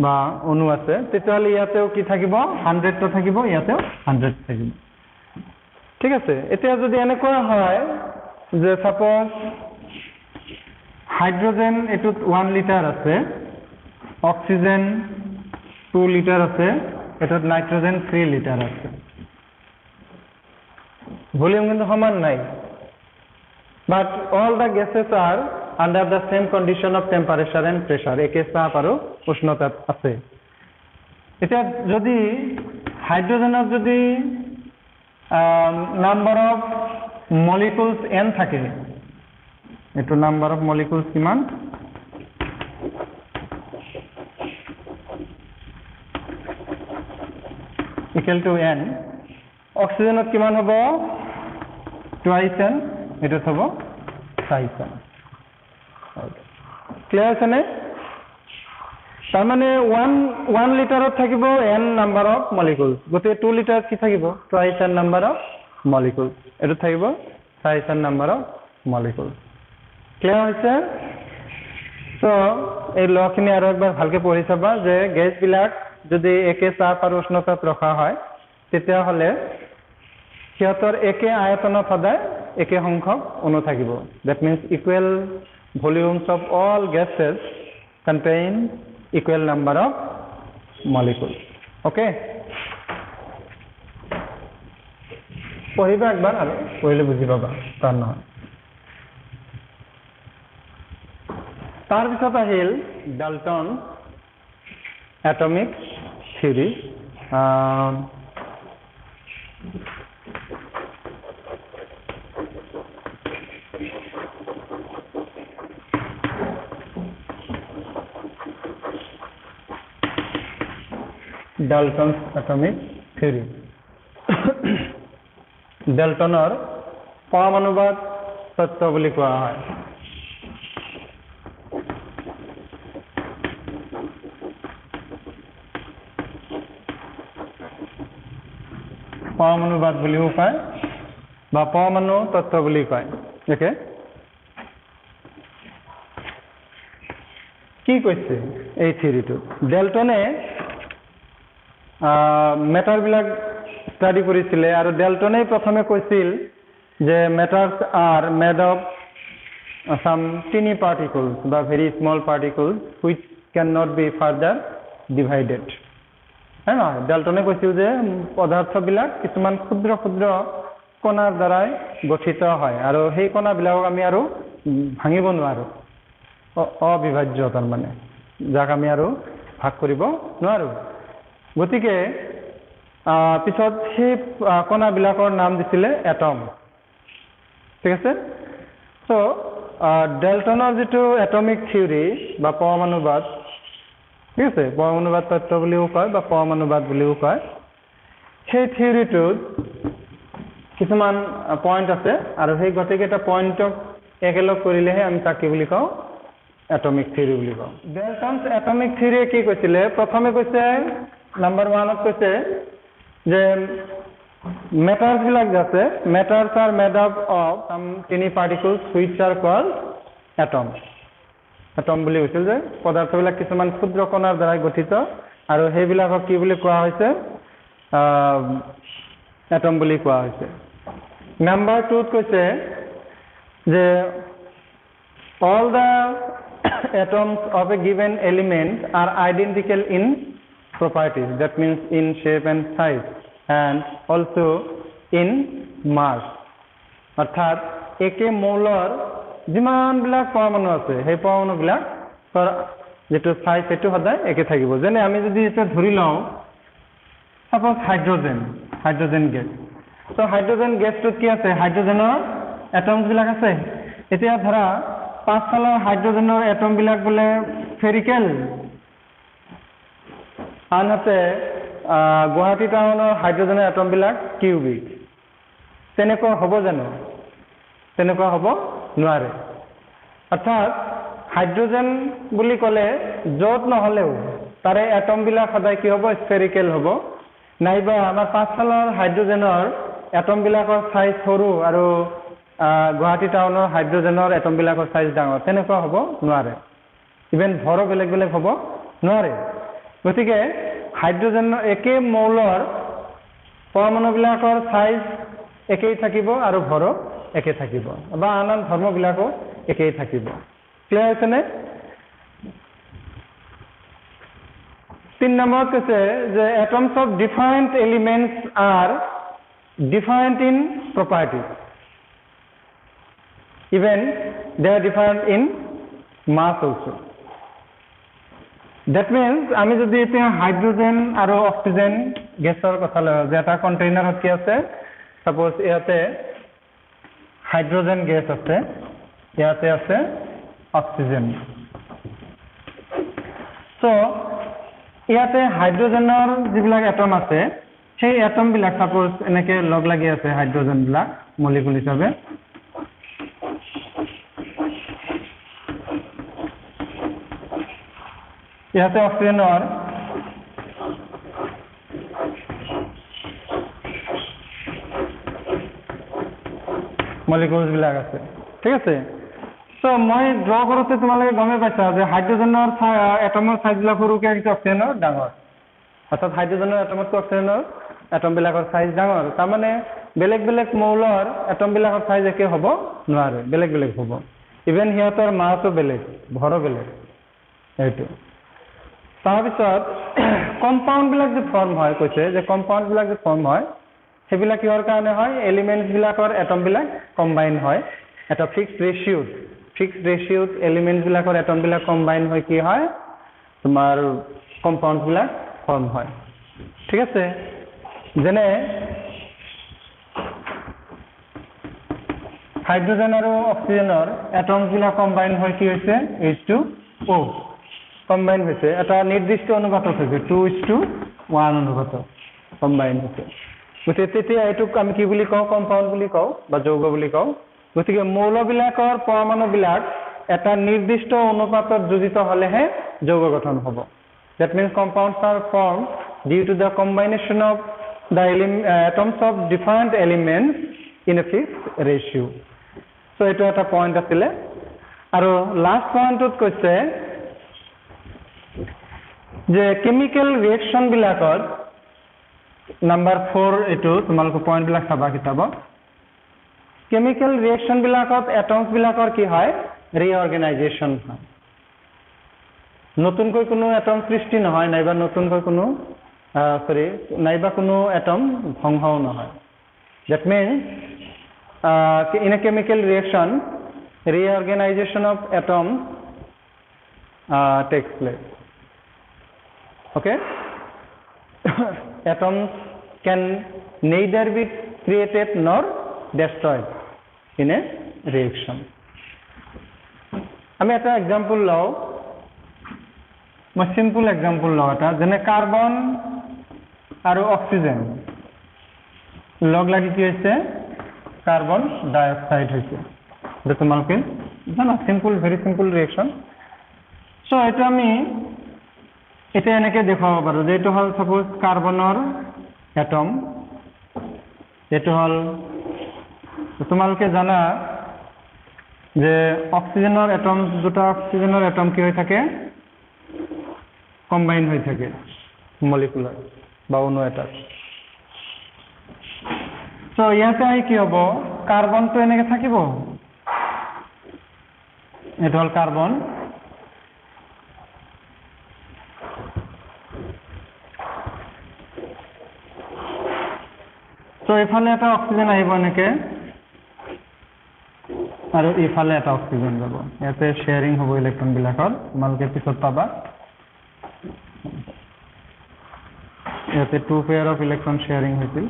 বা অণু আছে তেতিয়াহলে ইয়াতেও কি থাকিব 100 টো থাকিব ইয়াতেও 100 থাকিব ঠিক আছে এতিয়া যদি এনেকুৱা হয় যে সাপোজ হাইড্ৰোজেন এটুত 1 লিটাৰ আছে অক্সিজেন 2 লিটাৰ আছে এটুত নাইট্ৰোজেন 3 লিটাৰ আছে ভলিউম কিন্তু সমান নাই but all the gases are under the same condition of temperature and pressure একে চাপ আৰু উষ্ণতাত আছে এতিয়া যদি হাইড্ৰোজেনত যদি নাম্বাৰ অফ মলিকুলছ n থাকে এইটো নাম্বাৰ অফ মলিকুলছ কিমান equal to n অক্সিজেনত কিমান হ'ব টুৱাইছ n এটোত হ'ব থ্ৰাইছ n ক্লিয়াৰ আছে নে তাৰমানে 1 লিটাৰত থাকিব n নাম্বাৰ অফ মলিকুলছ গতে 2 লিটাৰত কি থাকিব twice n number of molecules এটো থাকিব thrice n number of molecules clear হৈছে তো এই লখিনি আৰু একবাৰ ভালকে পঢ়ি চাবা যে গ্যাস বিলাক যদি একে চাপ আৰু উষ্ণতাত ৰখা হয় তেতিয়া হলে সিহঁতৰ একে আয়তনত সদায় একে সংখ্যক অণু থাকিব that means equal volumes of all gases contain equal number of molecules okay পঢ়িবা একবাৰ আৰু পঢ়িলে বুজি পাবা তাৰ নহয় তাৰ পিছত আহিল Dalton atomic theory Dalton's atomic theory Daltonৰ পৰমাণুবাদ তত্ত্ব বুলি কোৱা হয় পৰমাণুবাদ বুলিও কয় বা পৰমাণু তত্ত্ব বুলি কয় ওকে কি কৈছে এই থিওৰিটো ডেল্টনে মেটাৰ বিলাক ষ্টাডি কৰিছিলে আৰু ডেল্টনে প্ৰথমে কৈছিল যে matters are made of some tiny particles বা very small particles which cannot be further divided है ना ডেল্টনে কৈছিল যে পদাৰ্থবিলাক কিছুমান ক্ষুদ্ৰ ক্ষুদ্ৰ কণাৰ দ্বাৰা গঠিত হয় আৰু সেই কণাবিলাকক আমি আৰু ভাঙিব নোৱাৰো অবিভাজ্য তাৰ মানে যাক আমি আৰু ভাগ কৰিব নোৱাৰো গতিকে পিছত সেই কণাবিলাকৰ নাম দিছিলে এটম ঠিক আছে সো ডেল্টনৰ যেটো এটমিক থিওৰি বা পৰমাণুবাদ ঠিক আছে পৰমাণুবাদ তত্ত্ব বুলিও কয় বা পৰমাণুবাদ বুলিও কয় সেই থিওৰিটোত কিছুমান পইণ্ট আছে আৰু সেই গটেকেটা পইণ্টক একেলগ কৰিলেহে আমি তাক কি বুলি কওঁ এটমিক থিওৰি বুলি কওঁ ডেল্টনছ এটমিক থিওৰি কি কৈছিলে প্ৰথমে কৈছে নাম্বাৰ 1 ত কৈছে যে মেটাৰ্স বিলাক আছে মেটাৰ্স are made up of some tiny particles which are called atoms atom বুলি কৈছিল যে পদাৰ্থবিলাক কিছুমান ক্ষুদ্ৰ কণাৰ দ্বাৰা গঠিত আৰু সেইবিলাকক কি বুলি কোৱা হৈছে এটম বুলি কোৱা হৈছে নাম্বাৰ 2 ত কৈছে যে all the atoms of a given element are identical in properties that means in shape and size and also in mass অৰ্থাৎ একে মৌলৰ যিমান বিলাক পৰমাণু আছে সেই পৰমাণু বিলাক যেটো সাইজ সেটো সদায় একে থাকিব যেনে আমি যদি এটা ধৰি লওঁ সাপোজ হাইড্ৰোজেন গ্যাস তো হাইড্ৰোজেন গ্যাসটোত কি আছে হাইড্ৰোজেনৰ এটমছ বিলাক আছে এতিয়া ধৰা পাঁচফালৰ হাইড্ৰোজেনৰ এটম বিলাক বলে ফেৰিকেল আনহাতে গুৱাহাটী টাউনৰ হাইড্ৰোজেনৰ এটম বিলাক কিউবিক তেনেকুৱা হ'ব জানো তেনেকুৱা হ'ব নোৱাৰে অৰ্থাৎ হাইড্ৰোজেন বুলি ক'লে য'ত নহলেও তাৰে এটম বিলাক সদায় কি হ'ব স্ফেৰিকেল হ'ব নাইবা আমাৰ পাঁচফালৰ হাইড্ৰোজেনৰ এটম বিলাকৰ সাইজ সৰু আৰু গুৱাহাটী টাউনৰ হাইড্ৰোজেনৰ এটম বিলাকৰ সাইজ ডাঙৰ তেনেকুৱা হ'ব নোৱাৰে ইভেন ভৰো বেলেগ বেলেগ হ'ব নোৱাৰে গতিকে হাইড্ৰোজেনৰ একে মৌলৰ পৰমাণুবিলাকৰ সাইজ একেই থাকিব আৰু ভৰো একে থাকিব বা আন ধৰ্মবিলাকো একেই থাকিব ক্লিয়াৰ আছে নে 3 নম্বৰত কৈছে যে atoms of different elements are different in properties. Even they are different in mass also. That means আমি যদি এতিয়া হাইড্ৰোজেন আৰু অক্সিজেন গেছৰ কথা লওঁ যে এটা কন্টেইনাৰত কি আছে সাপোজ ইয়াতে হাইড্ৰোজেন গেছ আছে ইয়াতে আছে অক্সিজেন সো ইয়াতে হাইড্ৰোজেনৰ যিবিলাক এটম আছে সেই এটম বিলাক সাপোজ এনেকে লগ লাগি আছে হাইড্ৰোজেন বিলাক মলিকুল হিচাপে ইয়াতে অক্সিজেনৰ মলিকুলস বিলাক আছে ঠিক আছে সো মই ড্ৰ কৰোতে তোমালোকে গমে পাইছা যে হাইড্ৰোজেনৰ এটমৰ সাইজ বিলাক সৰুকে আছে অক্সিজেনৰ ডাঙৰ অৰ্থাৎ হাইড্ৰোজেনৰ এটমতকৈ অক্সিজেনৰ এটম বিলাকৰ সাইজ ডাঙৰ তাৰ মানে বেলেগ বেলেগ মৌলৰ এটম বিলাকৰ সাইজ একে হ'ব নোৱাৰে বেলেগ বেলেগ হ'ব ইভেন হিয়াতৰ মাছও বেলেগ ভৰো বেলেগ এইটো তাৰপিছত কম্পাউণ্ড বিলাক যে ফৰ্ম হয় কৈছে যে কম্পাউণ্ড বিলাক যে ফৰ্ম হয় সেবিলাক কিহৰ কাৰণে হয় এলিমেন্টস বিলাকৰ এটম বিলাক কম্বাইন হয় এটা ফিক্সড ৰেশিওত এলিমেন্টস বিলাকৰ এটম বিলাক কম্বাইন হৈ কি হয় তোমাৰ কম্পাউণ্ড বিলাক ফৰ্ম হয় ঠিক আছে যেনে হাইড্ৰোজেন আৰু অক্সিজেনৰ এটম বিলাক কম্বাইন হৈ কি হৈছে H2O কম্বাইন হৈছে এটা নিৰ্দিষ্ট অনুপাতত হৈছে 2:1 অনুপাতত কম্বাইন হৈছে গতিকে তেতিয়া এইটোক আমি কি বুলি কওঁ কম্পাউণ্ড বুলি কওঁ বা যৌগ বুলি কওঁ গতিকে মৌলবিলাকৰ পৰমাণুবিলাক এটা নিৰ্দিষ্ট অনুপাতত যোজিত হলেহে যৌগ গঠন হ'ব that means compounds are formed due to the combination of the atoms of different elements in a fixed ratio so eto eta point asile aru last point ut koise je chemical reaction bilakot number 4 eto tumalko point bilak saba kitabo chemical reaction bilakot atoms bilakor ki hoy reorganization hoy নতুনকৈ কোনো atom সৃষ্টি নহয় নাইবা নতুনকৈ কোনো নাইবা কোনো atom ভংগও নহয় that means in a chemical reaction reorganization of atoms takes place okay atoms can neither be created nor destroyed in a reaction আমি এটা एग्जांपल লও মই সিম্পল एग्जांपल লও এটা যেনে কার্বন আৰু অক্সিজেন লগ লাগি কি হৈছে কার্বন ডাই অক্সাইড হৈছে এটা তোমালকে জানা simple very simple reaction so এটা আমি এটা এনেকে দেখাব পাৰো যে এটা হল সাপোজ কাৰ্বনৰ এটম এটা হল তোমালকে জানা যে অক্সিজেনৰ এটম দুটা অক্সিজেনৰ এটম কি হৈ থাকে কম্বাইন হৈ থাকে মলিকুলার বা অণু এটা সো ইয়াতে কি হ'ব কার্বন তো এনেকে থাকিব এটা হল কার্বন সো এফালে এটা অক্সিজেন আহিব এনেকে আৰু ইফালে এটা অক্সিজেন যাব ইয়াতে শেয়াৰিং হ'ব ইলেক্ট্ৰন বিলাকৰ তোমালোকে পিছত পাবা ইয়াতে 2 পেয়াৰ অফ ইলেক্ট্ৰন শেয়াৰিং হৈছিল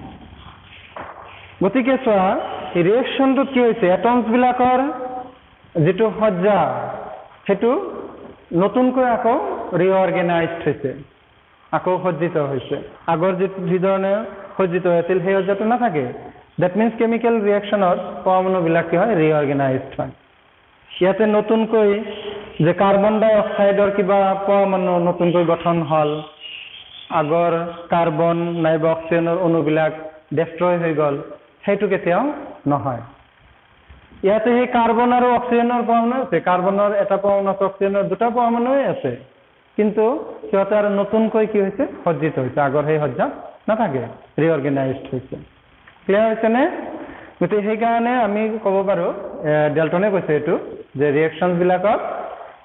গতিকে চোৱা এই ৰিঅ্যাকশনটো কি হৈছে এটমছ বিলাকৰ যেটো সজ্জা হেতু নতুনকৈ আকৌ ৰিঅৰ্গানাইজড হৈছে আকৌ সজ্জিত হৈছে আগৰ যে ধৰণে সজ্জিত হৈছিল সেই সজ্জাটো নাথাকে that means chemical reactionৰ পৰমাণু বিলাক কি হয় ৰিঅৰ্গানাইজড হয় ইয়াতে নতুনকৈ যে কাৰ্বন ডাই অক্সাইডৰ কিবা পৰমাণু নতুনকৈ গঠন হল আগৰ কাৰ্বন নাইবা অক্সিজেনৰ অণুবিলাক ডেষ্ট্ৰয় হৈ গল সেইটো কেতিয়াও নহয় ইয়াতে এই কাৰ্বন আৰু অক্সিজেনৰ পৰমাণু আছে কাৰ্বনৰ এটা পৰমাণু অক্সিজেনৰ দুটা পৰমাণুই আছে কিন্তু সিহঁতে আৰু নতুনকৈ কি হৈছে সজ্জিত হৈছে আগৰ সেই সজ্জা নাথাকে ৰিঅৰ্গানাইজড হৈছে ক্লিয়াৰ হৈছে নে গতিকে সেই কাৰণে আমি ক'ব পাৰো ডেল্টনে কৈছে এটো যে ৰিঅ্যাকশনছ বিলাকত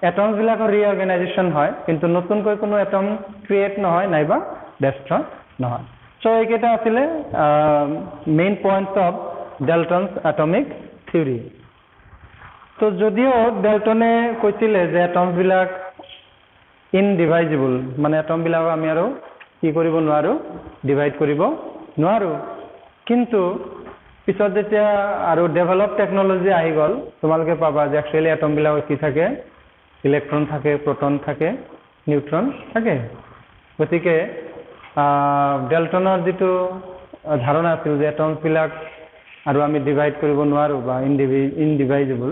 এটমছ বিলাকৰ ৰিঅৰ্গানাইজেচন হয় কিন্তু নতুনকৈ কোনো এটম ক্ৰিয়েট নহয় নাইবা ডেষ্ট্ৰয় নহয় সো এইকেইটা আছিলে main points of Dalton's atomic theory. তো যদিও ডেল্টনে কৈছিলে যে এটমবিলাক ইনডিভাইজিবল, মানে এটমবিলাক আমি আৰু কি কৰিব নোৱাৰো, ডিভাইড কৰিব নোৱাৰো, কিন্তু পিছত যেতিয়া আৰু ডেভেলপ টেকনলজি আহি গ'ল, তোমালোকে পাবা যে একচুৱেলি এটমবিলাকৰ কি থাকে, ইলেক্ট্ৰন থাকে, প্ৰটন থাকে, নিউট্ৰন থাকে। গতিকে ডেল্টনৰ যিটো ধাৰণা আছিল যে এটমবিলাক আৰু আমি ডিভাইড কৰিব নোৱাৰো বা ইনডিভাইজিবল,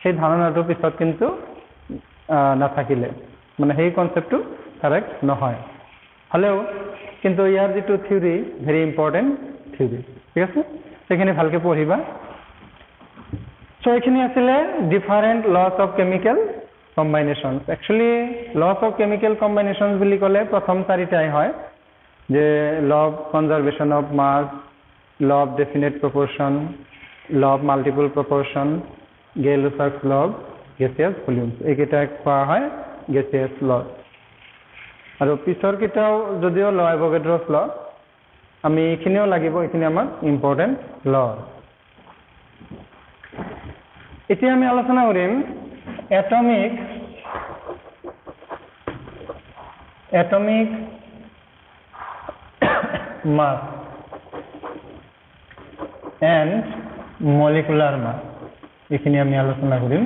সেই ধাৰণাটো পিছত কিন্তু নাথাকিলে, মানে সেই কনচেপ্টটো কাৰেক্ট নহয়। হ'লেও কিন্তু ইয়াৰ যিটো থিওৰি ভেৰি ইম্পৰ্টেণ্ট থিওৰি, ঠিক আছে, সেইখিনি ভালকৈ পঢ়িবা। চ' এইখিনি আছিলে different laws of chemical combinations. Actually laws of chemical combinations বুলি ক'লে প্ৰথম চাৰিটাই হয়, যে law of conservation of mass, law of definite প্ৰপৰ্শ্যন, law of multiple প্ৰপৰ্শ্যন, গেল-লুছাক্স law of গেছিয়াছ ভলিউমছ, এইকেইটাই কোৱা হয় গেছিয়াছ ল। আৰু পিছৰ কেইটাও যদিও ল এভোগাড্ৰছ ল, আমি এইখিনিও লাগিব, এইখিনি আমাৰ ইম্পৰ্টেণ্ট ল। এতিয়া আমি আলোচনা কৰিম এটমিক মাছ এণ্ড মলিকুলাৰ মাছ, এইখিনি আমি আলোচনা কৰিম।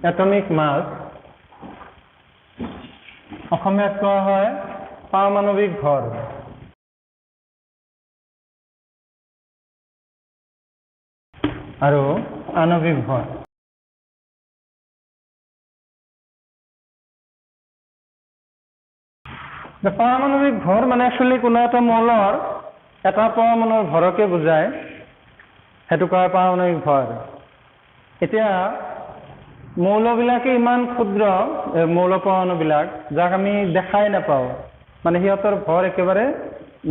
এটমিক মাছ অসমীয়াত কোৱা হয় পাৰমাণৱিক ভৰ। আৰু আণৱিক ভৰ। পাৰমাণৱিক ভৰ মানে একচুৱেলি কোনো এটা মৌলৰ এটা পৰমাণুৰ ভৰকে বুজায়, সেইটো কয় পাৰমাণৱিক ভৰ। এতিয়া মৌলবিলাকে ইমান ক্ষুদ্ৰ, মৌল পৰমাণুবিলাক, যাক আমি দেখাই নাপাওঁ, মানে সিহঁতৰ ভৰ একেবাৰে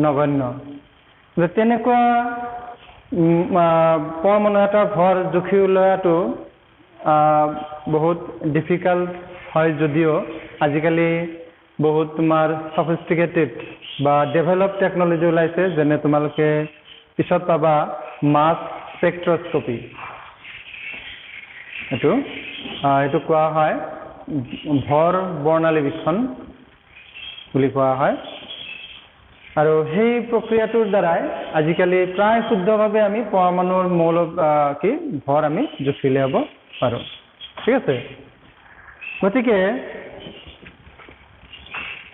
নগণ্য। তেনেকুৱা পৰমাণু এটাৰ ভৰ জুখি উলিওৱাটো বহুত ডিফিকাল্ট হয়, যদিও আজিকালি বহুত তোমাৰ সফিষ্টিকেটেড বা ডেভেলপ টেকনলজি ওলাইছে, যেনে তোমালোকে পিছত পাবা মাছ স্পেক্ট্ৰস্কপি। এইটো কোৱা হয় ভৰ বৰ্ণালী বীক্ষণ বুলি কোৱা হয়। আৰু সেই প্ৰক্ৰিয়াটোৰ দ্বাৰাই আজিকালি প্ৰায় শুদ্ধভাৱে আমি পৰমাণুৰ মৌল ভৰ আমি জুখি উলিয়াব পাৰোঁ, ঠিক আছে। গতিকে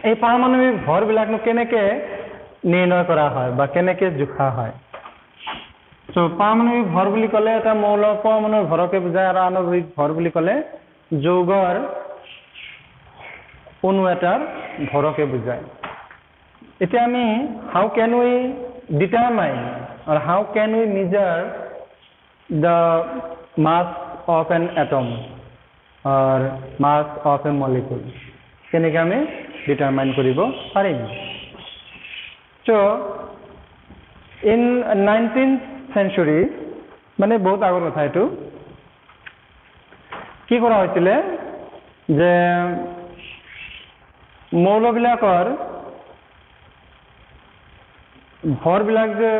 এই পাৰমাণৱিক ভৰবিলাকনো কেনেকৈ নিৰ্ণয় কৰা হয় বা কেনেকৈ জোখা হয়? চ' পাৰমাণৱিক ভৰ বুলি ক'লে এটা মৌল পৰমাণুৰ ভৰকে বুজায়, আৰু আণৱিক ভৰ বুলি ক'লে যৌগৰ অণু এটাৰ ভৰকে বুজায়। এতিয়া আমি how can we determine or how can we measure the mass of an atom or mass of a molecule? কেনেকৈ আমি ডিটাৰমাইন কৰিব পাৰিম? So in 19th century, মানে বহুত আগৰ কথা, এইটো কি কৰা হৈছিলে যে মৌলবিলাকৰ ভৰবিলাক যে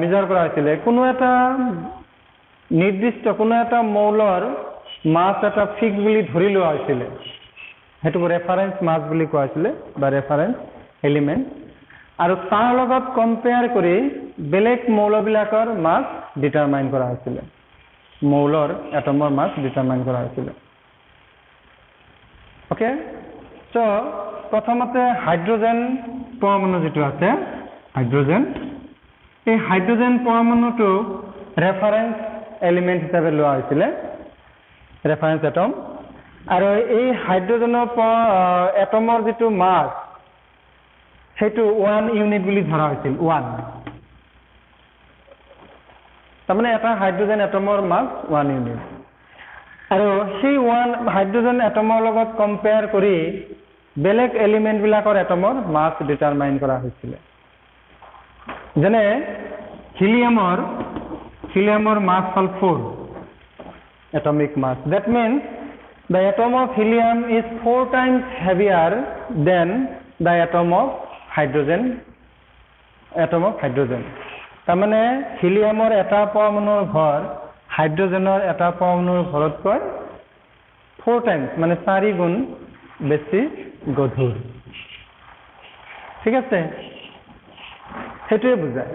মেজাৰ কৰা হৈছিলে, কোনো এটা নিৰ্দিষ্ট কোনো এটা মৌলৰ মাছ এটা ফিক্স বুলি ধৰি লোৱা হৈছিলে, সেইটোক ৰেফাৰেঞ্চ মাছ বুলি কোৱা হৈছিলে বা ৰেফাৰেঞ্চ এলিমেণ্ট। আৰু তাৰ লগত কম্পেয়াৰ কৰি বেলেগ মৌলবিলাকৰ মাছ ডিটাৰমাইন কৰা হৈছিলে, মৌলৰ এটমৰ মাছ ডিটাৰমাইন কৰা হৈছিলে। অ'কে, চ' প্ৰথমতে হাইড্ৰজেন পৰমাণু যিটো আছে, হাইড্ৰজেন, এই হাইড্ৰজেন পৰমাণুটো ৰেফাৰেঞ্চ এলিমেণ্ট হিচাপে লোৱা হৈছিলে, ৰেফাৰেঞ্চ এটম। আৰু এই হাইড্ৰজেনৰ এটমৰ যিটো মাছ, সেইটো 1 ইউনিট বুলি ধৰা হৈছিল, 1। তাৰমানে এটা হাইড্ৰজেন এটমৰ মাছ 1 ইউনিট। আৰু সেই 1 হাইড্ৰজেন এটমৰ লগত কম্পেয়াৰ কৰি বেলেগ এলিমেণ্টবিলাকৰ এটমৰ মাছ ডিটাৰমাইন কৰা হৈছিলে। যেনে হিলিয়ামৰ মাছ হ'ল 4 atomic mass. That means the atom of helium is 4 times heavier than the atom of hydrogen. তাৰমানে হিলিয়ামৰ এটা পৰমাণুৰ ভৰ হাইড্ৰোজেনৰ এটা পৰমাণুৰ ভৰতকৈ 4 টাইমছ মানে 4 গুণ বেছি গধুৰ। ঠিক আছে, সেইটোৱে বুজায়।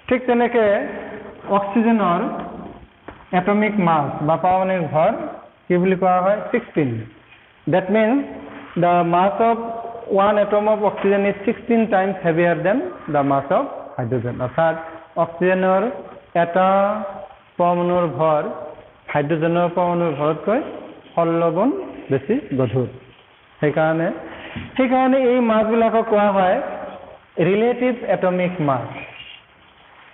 ঠিক তেনেকে অক্সিজেনৰ এটমিক মাছ বা পাৰমাণবিক ভৰ কি বুলি কোৱা হয় 16। That means the mass of one atom of oxygen is 16 times heavier than the mass of hydrogen. অৰ্থাৎ অক্সিজেনৰ এটা পৰমাণুৰ ভৰ হাইড্ৰোজেনৰ পৰমাণুৰ ভৰতকৈ 16 গুণ বেছি গধুৰ। সেইকাৰণে এই মাছবিলাকক কোৱা হয় ৰিলেটিভ এটমিক মাছ।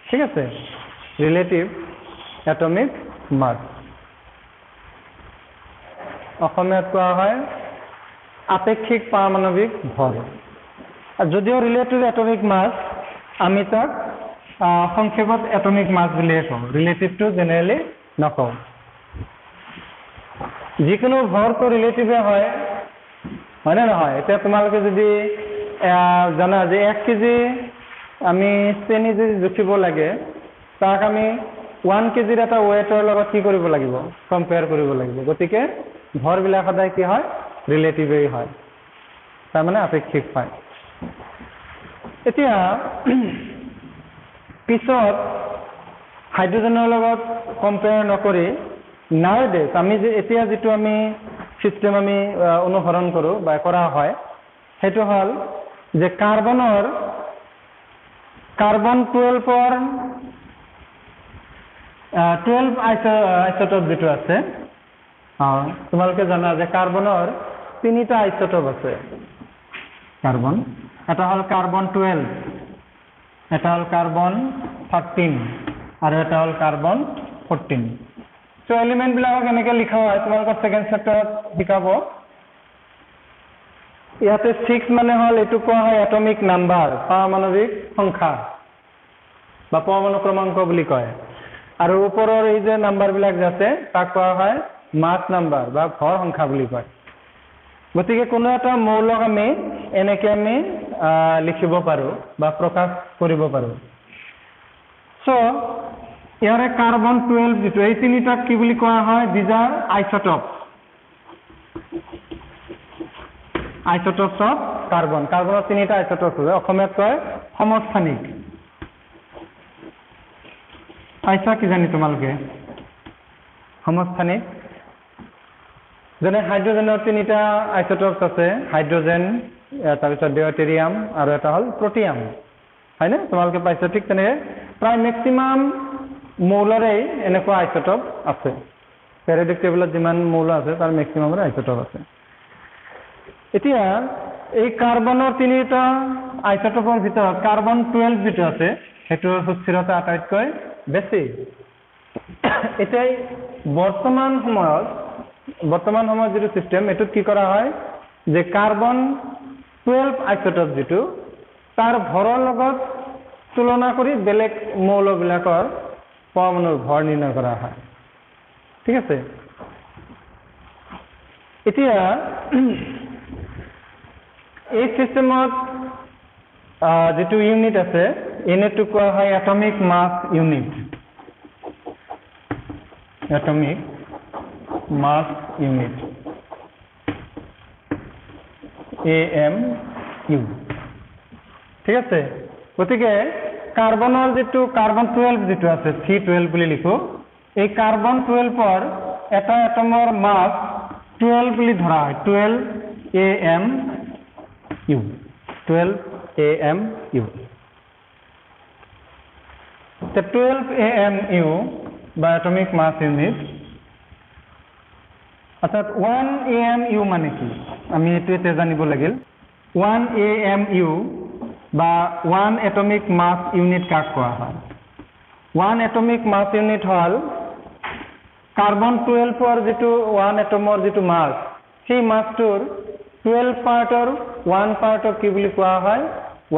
ঠিক আছে, ৰিলেটিভ এটমিক মাছ। অসমীয়াত কোৱা হয় আপেক্ষিক পাৰমাণবিক ভৰ। যদিও ৰিলেটিভ এটমিক মাছ আমি তাক সংক্ষেপত এটমিক মাছ বুলিয়ে কওঁ, ৰিলেটিভটো জেনেৰেলি নকওঁ। যিকোনো ভৰটো ৰিলেটিভে হয় নে নহয়? এতিয়া তোমালোকে যদি জানা যে 1 কেজি আমি চেনি যদি জুখিব লাগে, তাক আমি 1 কেজিৰ এটা ৱেটৰ লগত কি কৰিব লাগিব? কম্পেয়াৰ কৰিব লাগিব। গতিকে ভৰবিলাক সদায় কি হয়? ৰিলেটিভেই হয়, তাৰমানে আপেক্ষিক হয়। এতিয়া পিছত হাইড্ৰোজেনৰ লগত কম্পেয়াৰ নকৰি নাউডেজ আমি যে এতিয়া যিটো আমি চিষ্টেম আমি অনুসৰণ কৰোঁ বা কৰা হয়, সেইটো হ'ল যে কাৰ্বন 12ৰ 12 আইচোটপ যিটো আছে, তোমালোকে জানা যে কাৰ্বনৰ 3টা আইচোটপ আছে। কাৰ্বন এটা হ'ল কাৰ্বন 12, এটা হ'ল কাৰ্বন 13 আৰু এটা হ'ল কাৰ্বন 14। চ' এলিমেণ্টবিলাকক এনেকৈ লিখা হয়, তোমালোকৰ ছেকেণ্ড চেপ্টাৰত শিকাব। ইয়াতে 6 মানে হ'ল এইটো কোৱা হয় এটমিক নাম্বাৰ, পাৰমাণৱিক সংখ্যা বা পৰমাণু ক্ৰমাংক বুলি কয়। আৰু ওপৰৰ এই যে নাম্বাৰবিলাক যে আছে তাক কোৱা হয় মাছ নাম্বাৰ বা ভৰ সংখ্যা বুলি কয়। গতিকে কোনো এটা মৌলক আমি এনেকৈ আমি লিখিব পাৰোঁ বা প্ৰকাশ কৰিব পাৰোঁ। চ' ইয়াৰে কাৰ্বন 12 যিটো এই 3টাক কি বুলি কোৱা হয়? These are isotopes, isotopes of carbon. কাৰ্বনৰ 3টা আইচোটপ আছে, অসমীয়াত কয় সমস্থানিক। পাইছা কিজানি তোমালোকে সমস্থানিক? যেনে হাইড্ৰোজেনৰ 3টা আইচোটপছ আছে, হাইড্ৰোজেন, তাৰপিছত ডিউটেৰিয়াম আৰু এটা হ'ল প্ৰটিয়াম, হয়নে? তোমালোকে পাইছা। ঠিক তেনেকৈ প্ৰায় মেক্সিমাম মৌলৰেই এনেকুৱা আইচোটপ আছে। পেৰিয়ডিক টেবুলত যিমান মৌল আছে তাৰ মেক্সিমামৰে আইচোটপ আছে। এতিয়া এই কাৰ্বনৰ 3টা আইচোটপৰ ভিতৰত কাৰ্বন 12 যিটো আছে সেইটোৰ সুস্থিৰতা আটাইতকৈ বেছি। এতিয়া বৰ্তমান সময়ত যিটো চিষ্টেম, এইটোত কি কৰা হয় যে কাৰ্বন 12 আইচোটপ যিটো তাৰ ভৰৰ লগত তুলনা কৰি বেলেগ মৌলবিলাকৰ পৰমাণুৰ ভৰ নিৰ্ণয় কৰা হয়। ঠিক আছে, এতিয়া এই চিষ্টেমত যিটো ইউনিট আছে, ইউনিটটো কোৱা হয় এটমিক মাছ ইউনিট। এটমিক মাছ ইউনিট AMU। ঠিক আছে, গতিকে কাৰ্বনৰ যিটো কাৰ্বন 12 যিটো আছে C12 বুলি লিখোঁ, এই কাৰ্বন 12ৰ এটা এটমৰ মাছ 12 বুলি ধৰা হয়, 12 AMU, 12 AMU। 12 AMU বা এটমিক মাছ ইউনিট, অৰ্থাৎ 1 AMU মানে কি আমি এইটো এতিয়া জানিব লাগিল। 1 AMU বা 1 এটমিক মাছ ইউনিট কাক কোৱা হয়? 1 এটমিক মাছ ইউনিট হ'ল কাৰ্বন 12ৰ যিটো 1 এটমৰ যিটো মাছ, সেই মাছটোৰ 12 পাৰ্টৰ 1 পাৰ্টক কি বুলি কোৱা হয়?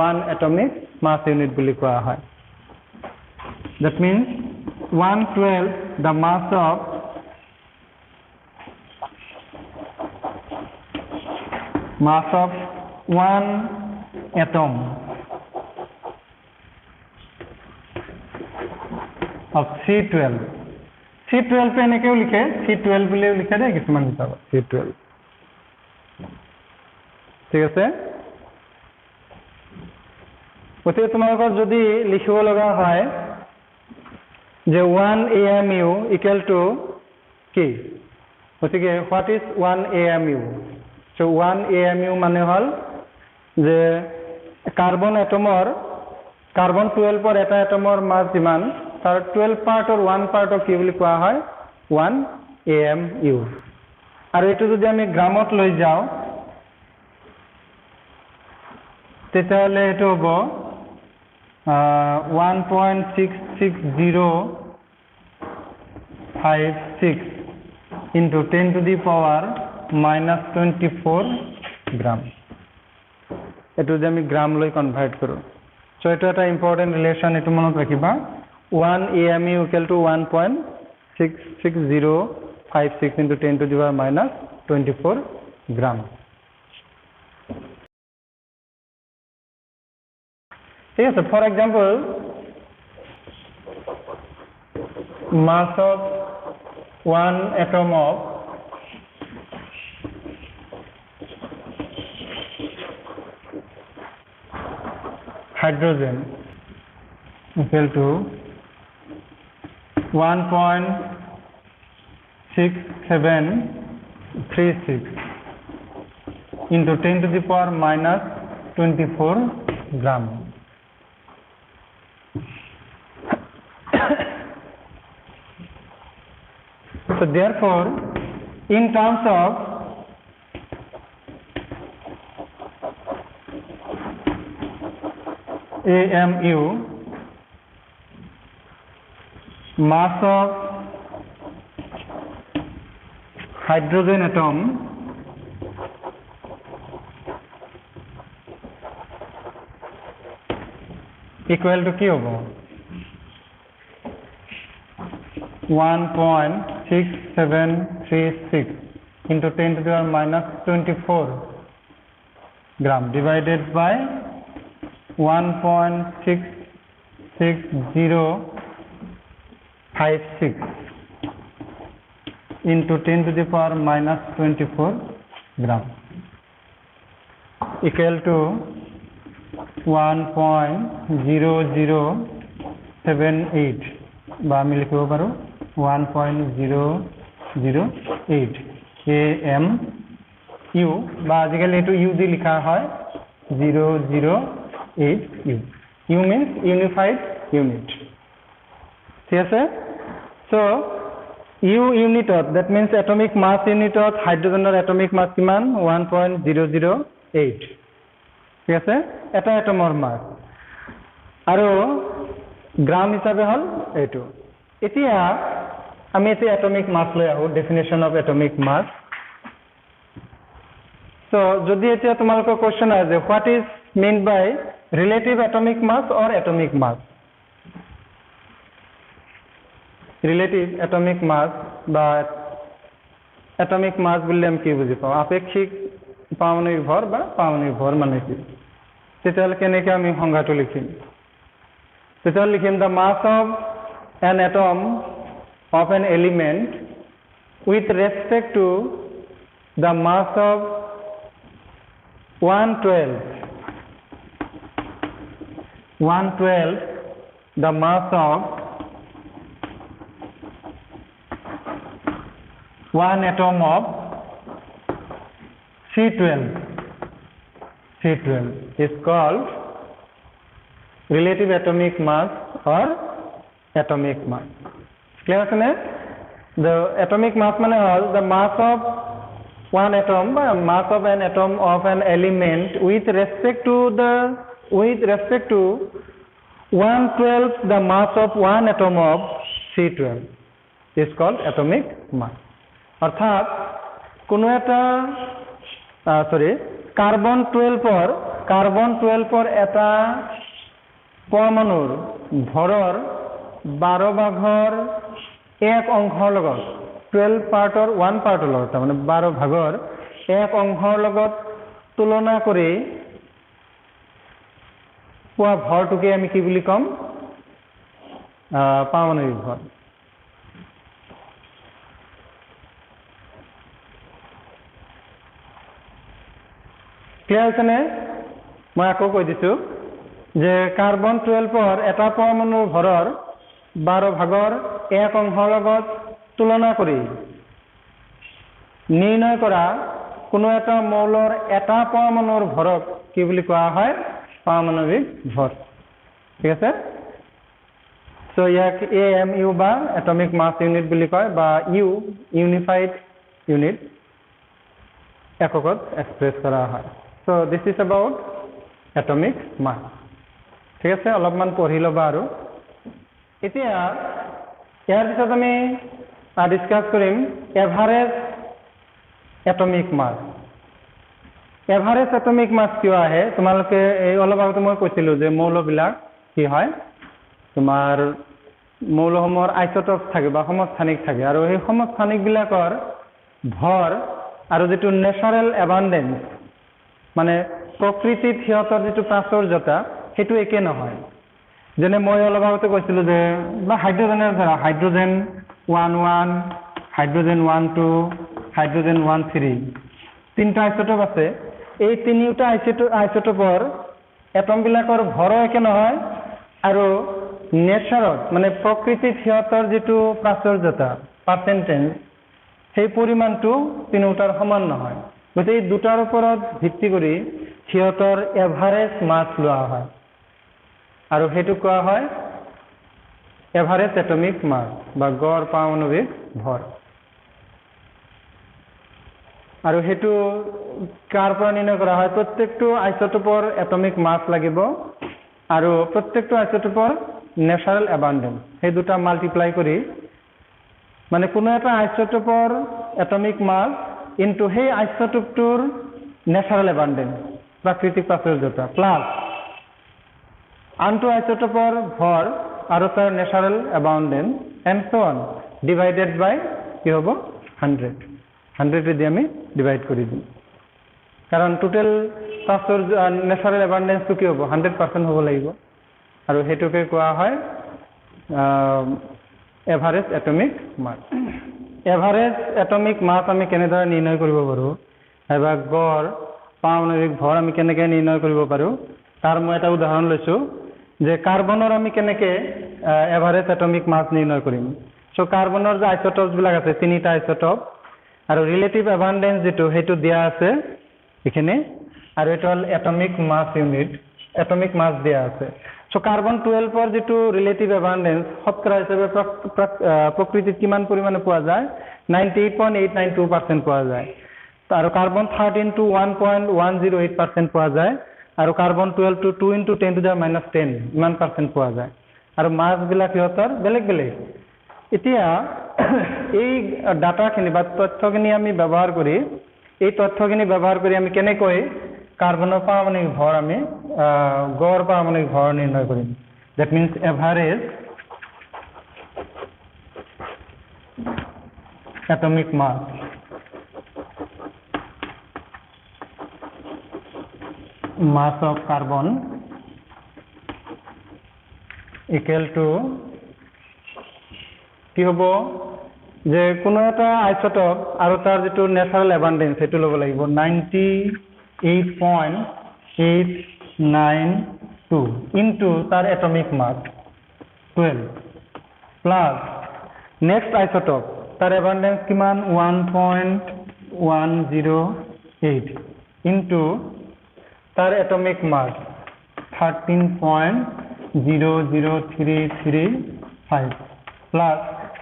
1 এটমিক মাছ ইউনিট বুলি কোৱা হয়। That means 1/12 the mass of mass of one atom of C12 पे এনেকেও লিখে C12 বুলিও লিখে দে কিছুমান হিচাপত C12 ঠিক আছে গতিকে তোমালোকৰ যদি লিখিব লগা হয় যে 1 AMU equal to কি গতিকে what is 1 AMU so 1 AMU মানে হল যে কার্বন এটমৰ কাৰ্বন 12 পৰ এটা এটমৰ মাস যিমান তাৰ 12 পাৰ্টৰ 1 পাৰ্টক কি বুলি কোৱা হয় 1 AMU আৰু এটো যদি আমি গ্ৰামত লৈ যাও তেতিয়াহলে এটো হ'ব 1.66056 into 10 to the power minus 24 gram এটো যদি আমি গ্রাম লৈ কনভার্ট কৰো সো এটা এটা ইম্পৰ্টেন্ট ৰিলেশন এটো মনত ৰাখিবা 1 AMU equal to 1.66056 into 10 to the power minus 24 gram ঠিক আছে for example mass of one atom of hydrogen equal to 1.6736 into 10 to the power minus 24 gram so therefore in terms of AMU mass of hydrogen atom equal to কি হ'ব 1.6736 into 10 to the power minus 24 gram divided by 1.66056 into 10 to the power minus 24 gram equal to 1.0078 বা আমি লিখিব পাৰো 1.008 AMU বা আজিকালি এটো U দি লিখা হয় 008 U means unified unit ঠিক আছে so U unit that means atomic mass unit of hydrogen atomic mass কিমান 1.008 ঠিক আছে এটা এটমৰ মাস আৰু গ্রাম হিসাবে হল এইটো এতিয়া আমি এতে atomic mass লৈ আহো definition of atomic mass so যদি এতিয়া তোমালোকৰ কোৱেশ্চন আছে what is meant by relative atomic mass or atomic mass relative atomic mass বা atomic mass বুলিলে আমি কি বুজি পাওঁ আপেক্ষিক পাৰমাণবিক বা পাৰমাণবিক ভৰ মানে কি তেতিয়াহ'লে কেনেকৈ আমি সংজ্ঞাটো লিখিম তেতিয়াহ'লে লিখিম the mass of an atom of an element with respect to the mass of 112 the mass of one atom of C12 is called relative atomic mass or atomic mass clear আছে the atomic mass মানে হল the mass of one atom mass of an atom of an element with respect to 1/12 the mass of one atom of C12 is called atomic mass অর্থাৎ কোনো এটা carbon 12 পর এটা পৰমাণুৰ ভৰৰ 12 ভাগৰ এক অংশৰ লগত 12 পাৰ্টৰ 1 পাৰ্টৰ লগত মানে 12 ভাগৰ এক অংশৰ লগত তুলনা কৰি পোৱা ভৰটোকে আমি কি বুলি ক'ম পাৰমাণৱিক ভৰ ক্লিয়াৰ হৈছেনে মই আকৌ কৈ দিছোঁ যে কাৰ্বন 12 এটা পৰমাণুৰ ভৰৰ 12/1 লগত তুলনা কৰি নিৰ্ণয় কৰা কোনো এটা মৌলৰ এটা পৰমাণুৰ ভৰক কি বুলি কোৱা হয় পাৰমাণৱিক ভৰ ঠিক আছে সো ইয়াক AMU বা এটমিক মাছ ইউনিট বুলি কয় বা ইউ ইউনিফাইড ইউনিট এককত এক্সপ্ৰেছ কৰা হয় so this is about atomic mass ঠিক আছে অলপমান পঢ়ি ল'বা আৰু এতিয়া ইয়াৰ পিছত আমি ডিসকাস কৰিম এভাৰেজ এটমিক মাছ এভাৰেজ এটমিক মাছ কিয় আহে তোমালোকে এই অলপ আগতে মই কৈছিলোঁ যে মৌলবিলাক কি হয় তোমাৰ মৌলসমূহৰ আইসোটপ থাকে বা সমস্থানিক থাকে আৰু এই সমস্থানিকবিলাকৰ ভৰ আৰু যেটো ন্যাচাৰাল এবান্ডেন্স মানে প্ৰকৃতিত সিহঁতৰ যেটো প্ৰাচুৰ্যতা হেতু একে নহয় যেনে মই অলপ আগতে কৈছিলোঁ যে বা হাইড্ৰোজেনৰ ধৰা হাইড্ৰোজেন 11 হাইড্ৰোজেন 12 হাইড্ৰোজেন 13 তিনটা আইসোটপ আছে এই তিনিটা আইসোটপৰ এটমবিলাকৰ ভৰ একে নহয় আৰু নেচাৰত মানে প্ৰকৃতিত সিহঁতৰ যেটো প্ৰাচুৰ্যতা পাৰ্চেন্টেজ সেই পৰিমাণটো তিনিটাৰ সমান নহয় গতিকে এই দুটাৰ ওপৰত ভিত্তি কৰি সিহঁতৰ এভাৰেজ মাছ লোৱা হয় আৰু হেতু কোৱা হয় এভাৰেজ এটমিক মাছ বা গড় পাৰমাণৱিক ভৰ আৰু হেতু কাৰ পৰা নিৰ্ণয় কৰা হয় প্ৰত্যেকটো আইসোটপৰ এটমিক মাছ লাগিব আৰু প্ৰত্যেকটো আইসোটপৰ ন্যাচাৰাল এবান্ডেন্স সেই দুটা মাল্টিপ্লাই কৰি মানে কোনো এটা আইসোটপৰ এটমিক মাছ ইনটু সেই আইসোটপটোৰ ন্যাচাৰাল এবান্ডেন্স প্ৰাকৃতিক প্ৰাচুৰ্যতা প্লাস আনটো আইসোটপৰ ভৰ আৰু তাৰ ন্যাচাৰাল এবান্ডেন্স এণ্ড সো অন ডিভাইডেড বাই কি হ'ব 100 দি আমি ডিভাইড কৰি দিম কাৰণ টোটাল প্ৰাচুৰ্য ন্যাচাৰাল এবান্ডেন্সটো কি হ'ব 100% হ'ব লাগিব আৰু হেতুকে কোৱা হয় এভাৰেজ এটমিক মাছ এভাৰেজ এটমিক মাছ আমি কেনেদৰে নিৰ্ণয় কৰিব পাৰোঁ বা গড় পাৰমাণৱিক ভৰ আমি কেনেকৈ নিৰ্ণয় কৰিব পাৰোঁ তাৰ মই এটা উদাহৰণ লৈছোঁ যে কাৰ্বনৰ আমি কেনেকৈ এভাৰেজ এটমিক মাছ নিৰ্ণয় কৰিম সো কাৰ্বনৰ যে আইসোটপবিলাক আছে তিনিটা আইসোটপ আৰু ৰিলেটিভ এবান্ডেন্স যেটো হেতু দিয়া আছে এখানে আৰু এটা হল এটমিক মাছ ইউনিট এটমিক মাছ দিয়া আছে সো কার্বন 12 এর যেটো রিলেটিভ এবান্ডেন্স শতকরা হিসেবে প্রকৃতিত কিমান পরিমাণে পোৱা যায় 98.892% পোৱা যায় আৰু কাৰ্বন 13 to 1.108% পোৱা যায় আৰু carbon 12 to 2 into 10 to the minus 10 ইমান পার্সেন্ট পোৱা যায় আৰু মাছ বিলাক ইহঁতৰ বেলেগ বেলেগ এতিয়া এই ডাটাখিনি বা তথ্যখিনি আমি ব্যৱহাৰ কৰি এই তথ্যখিনি ব্যৱহাৰ কৰি আমি কেনেকৈ কাৰ্বনৰ পাৰমাণবিক ভৰ আমি গড় পাৰমাণবিক ভৰ নিৰ্ণয় কৰিম that means average atomic mass of carbon equal to কি হ'ব যে কোনো এটা আইসোটপ আৰু তাৰ যেটো ন্যাচাৰাল এবান্ডেন্স হেতু ল'ব লাগিব 98.892 into তাৰ এটমিক মাস 12 প্লাস নেক্সট আইসোটপ তাৰ এবান্ডেন্স কিমান 1.108 into তাৰ atomic mass 13.00335 plus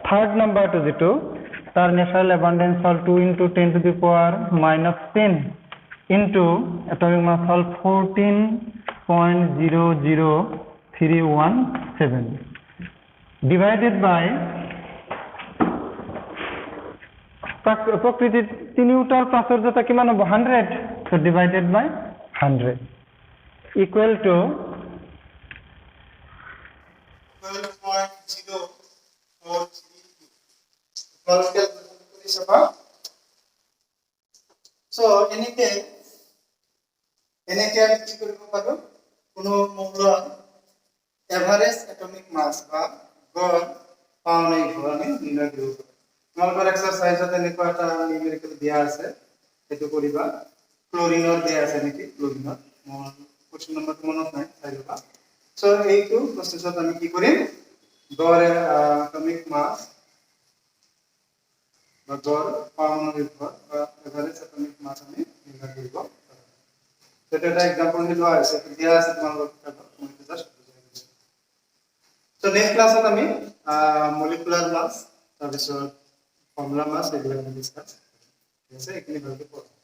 third number to যেটো তাৰ ন্যাচাৰাল এবান্ডেন্স হল 2 into 10 to the power minus 10 into atomic mass hall 14.00317 divided by প্রকৃতিত তিনিটাৰ প্ৰাচুৰ্যতা কিমান হ'ব 100 so divided by 100 equal to 12.043 so এনেকে এনেকে আমি কি কৰিব পাৰো কোনো মৌলৰ এভাৰেজ এটমিক মাছ বা গড় পাওঁ নে আমি নিৰ্ণয় কৰিব পাৰো তোমালোকৰ এক্সাৰসাইজত এনেকুৱা এটা নিউমেৰিকেল দিয়া আছে সেইটো কৰিবা ক্লোৰিনৰ দিয়া আছে নেকি ক্লোৰিনৰ মোৰ কোৱেশ্চন নম্বৰটো মনত নাই চাই ল'বা সো এইটো প্ৰসেসত আমি কি কৰিম গড় এটমিক মাছ বা গড় পাৰমাণবিক ভৰ বা এভাৰেজ এটমিক মাছ আমি নিৰ্ণয় কৰিব পাৰো সেটা একটা एग्जांपल দিলো আছে দিয়া আছে তোমালোকৰ কিতাপত মই জাস্ট বুজাই দিছো সো নেক্সট ক্লাসত আমি মলিকুলাৰ মাছ তাৰপিছত ফৰ্মুলা মাছ এইবিলাক ডিসকাস ঠিক আছে এইখিনি ভালকৈ পঢ়া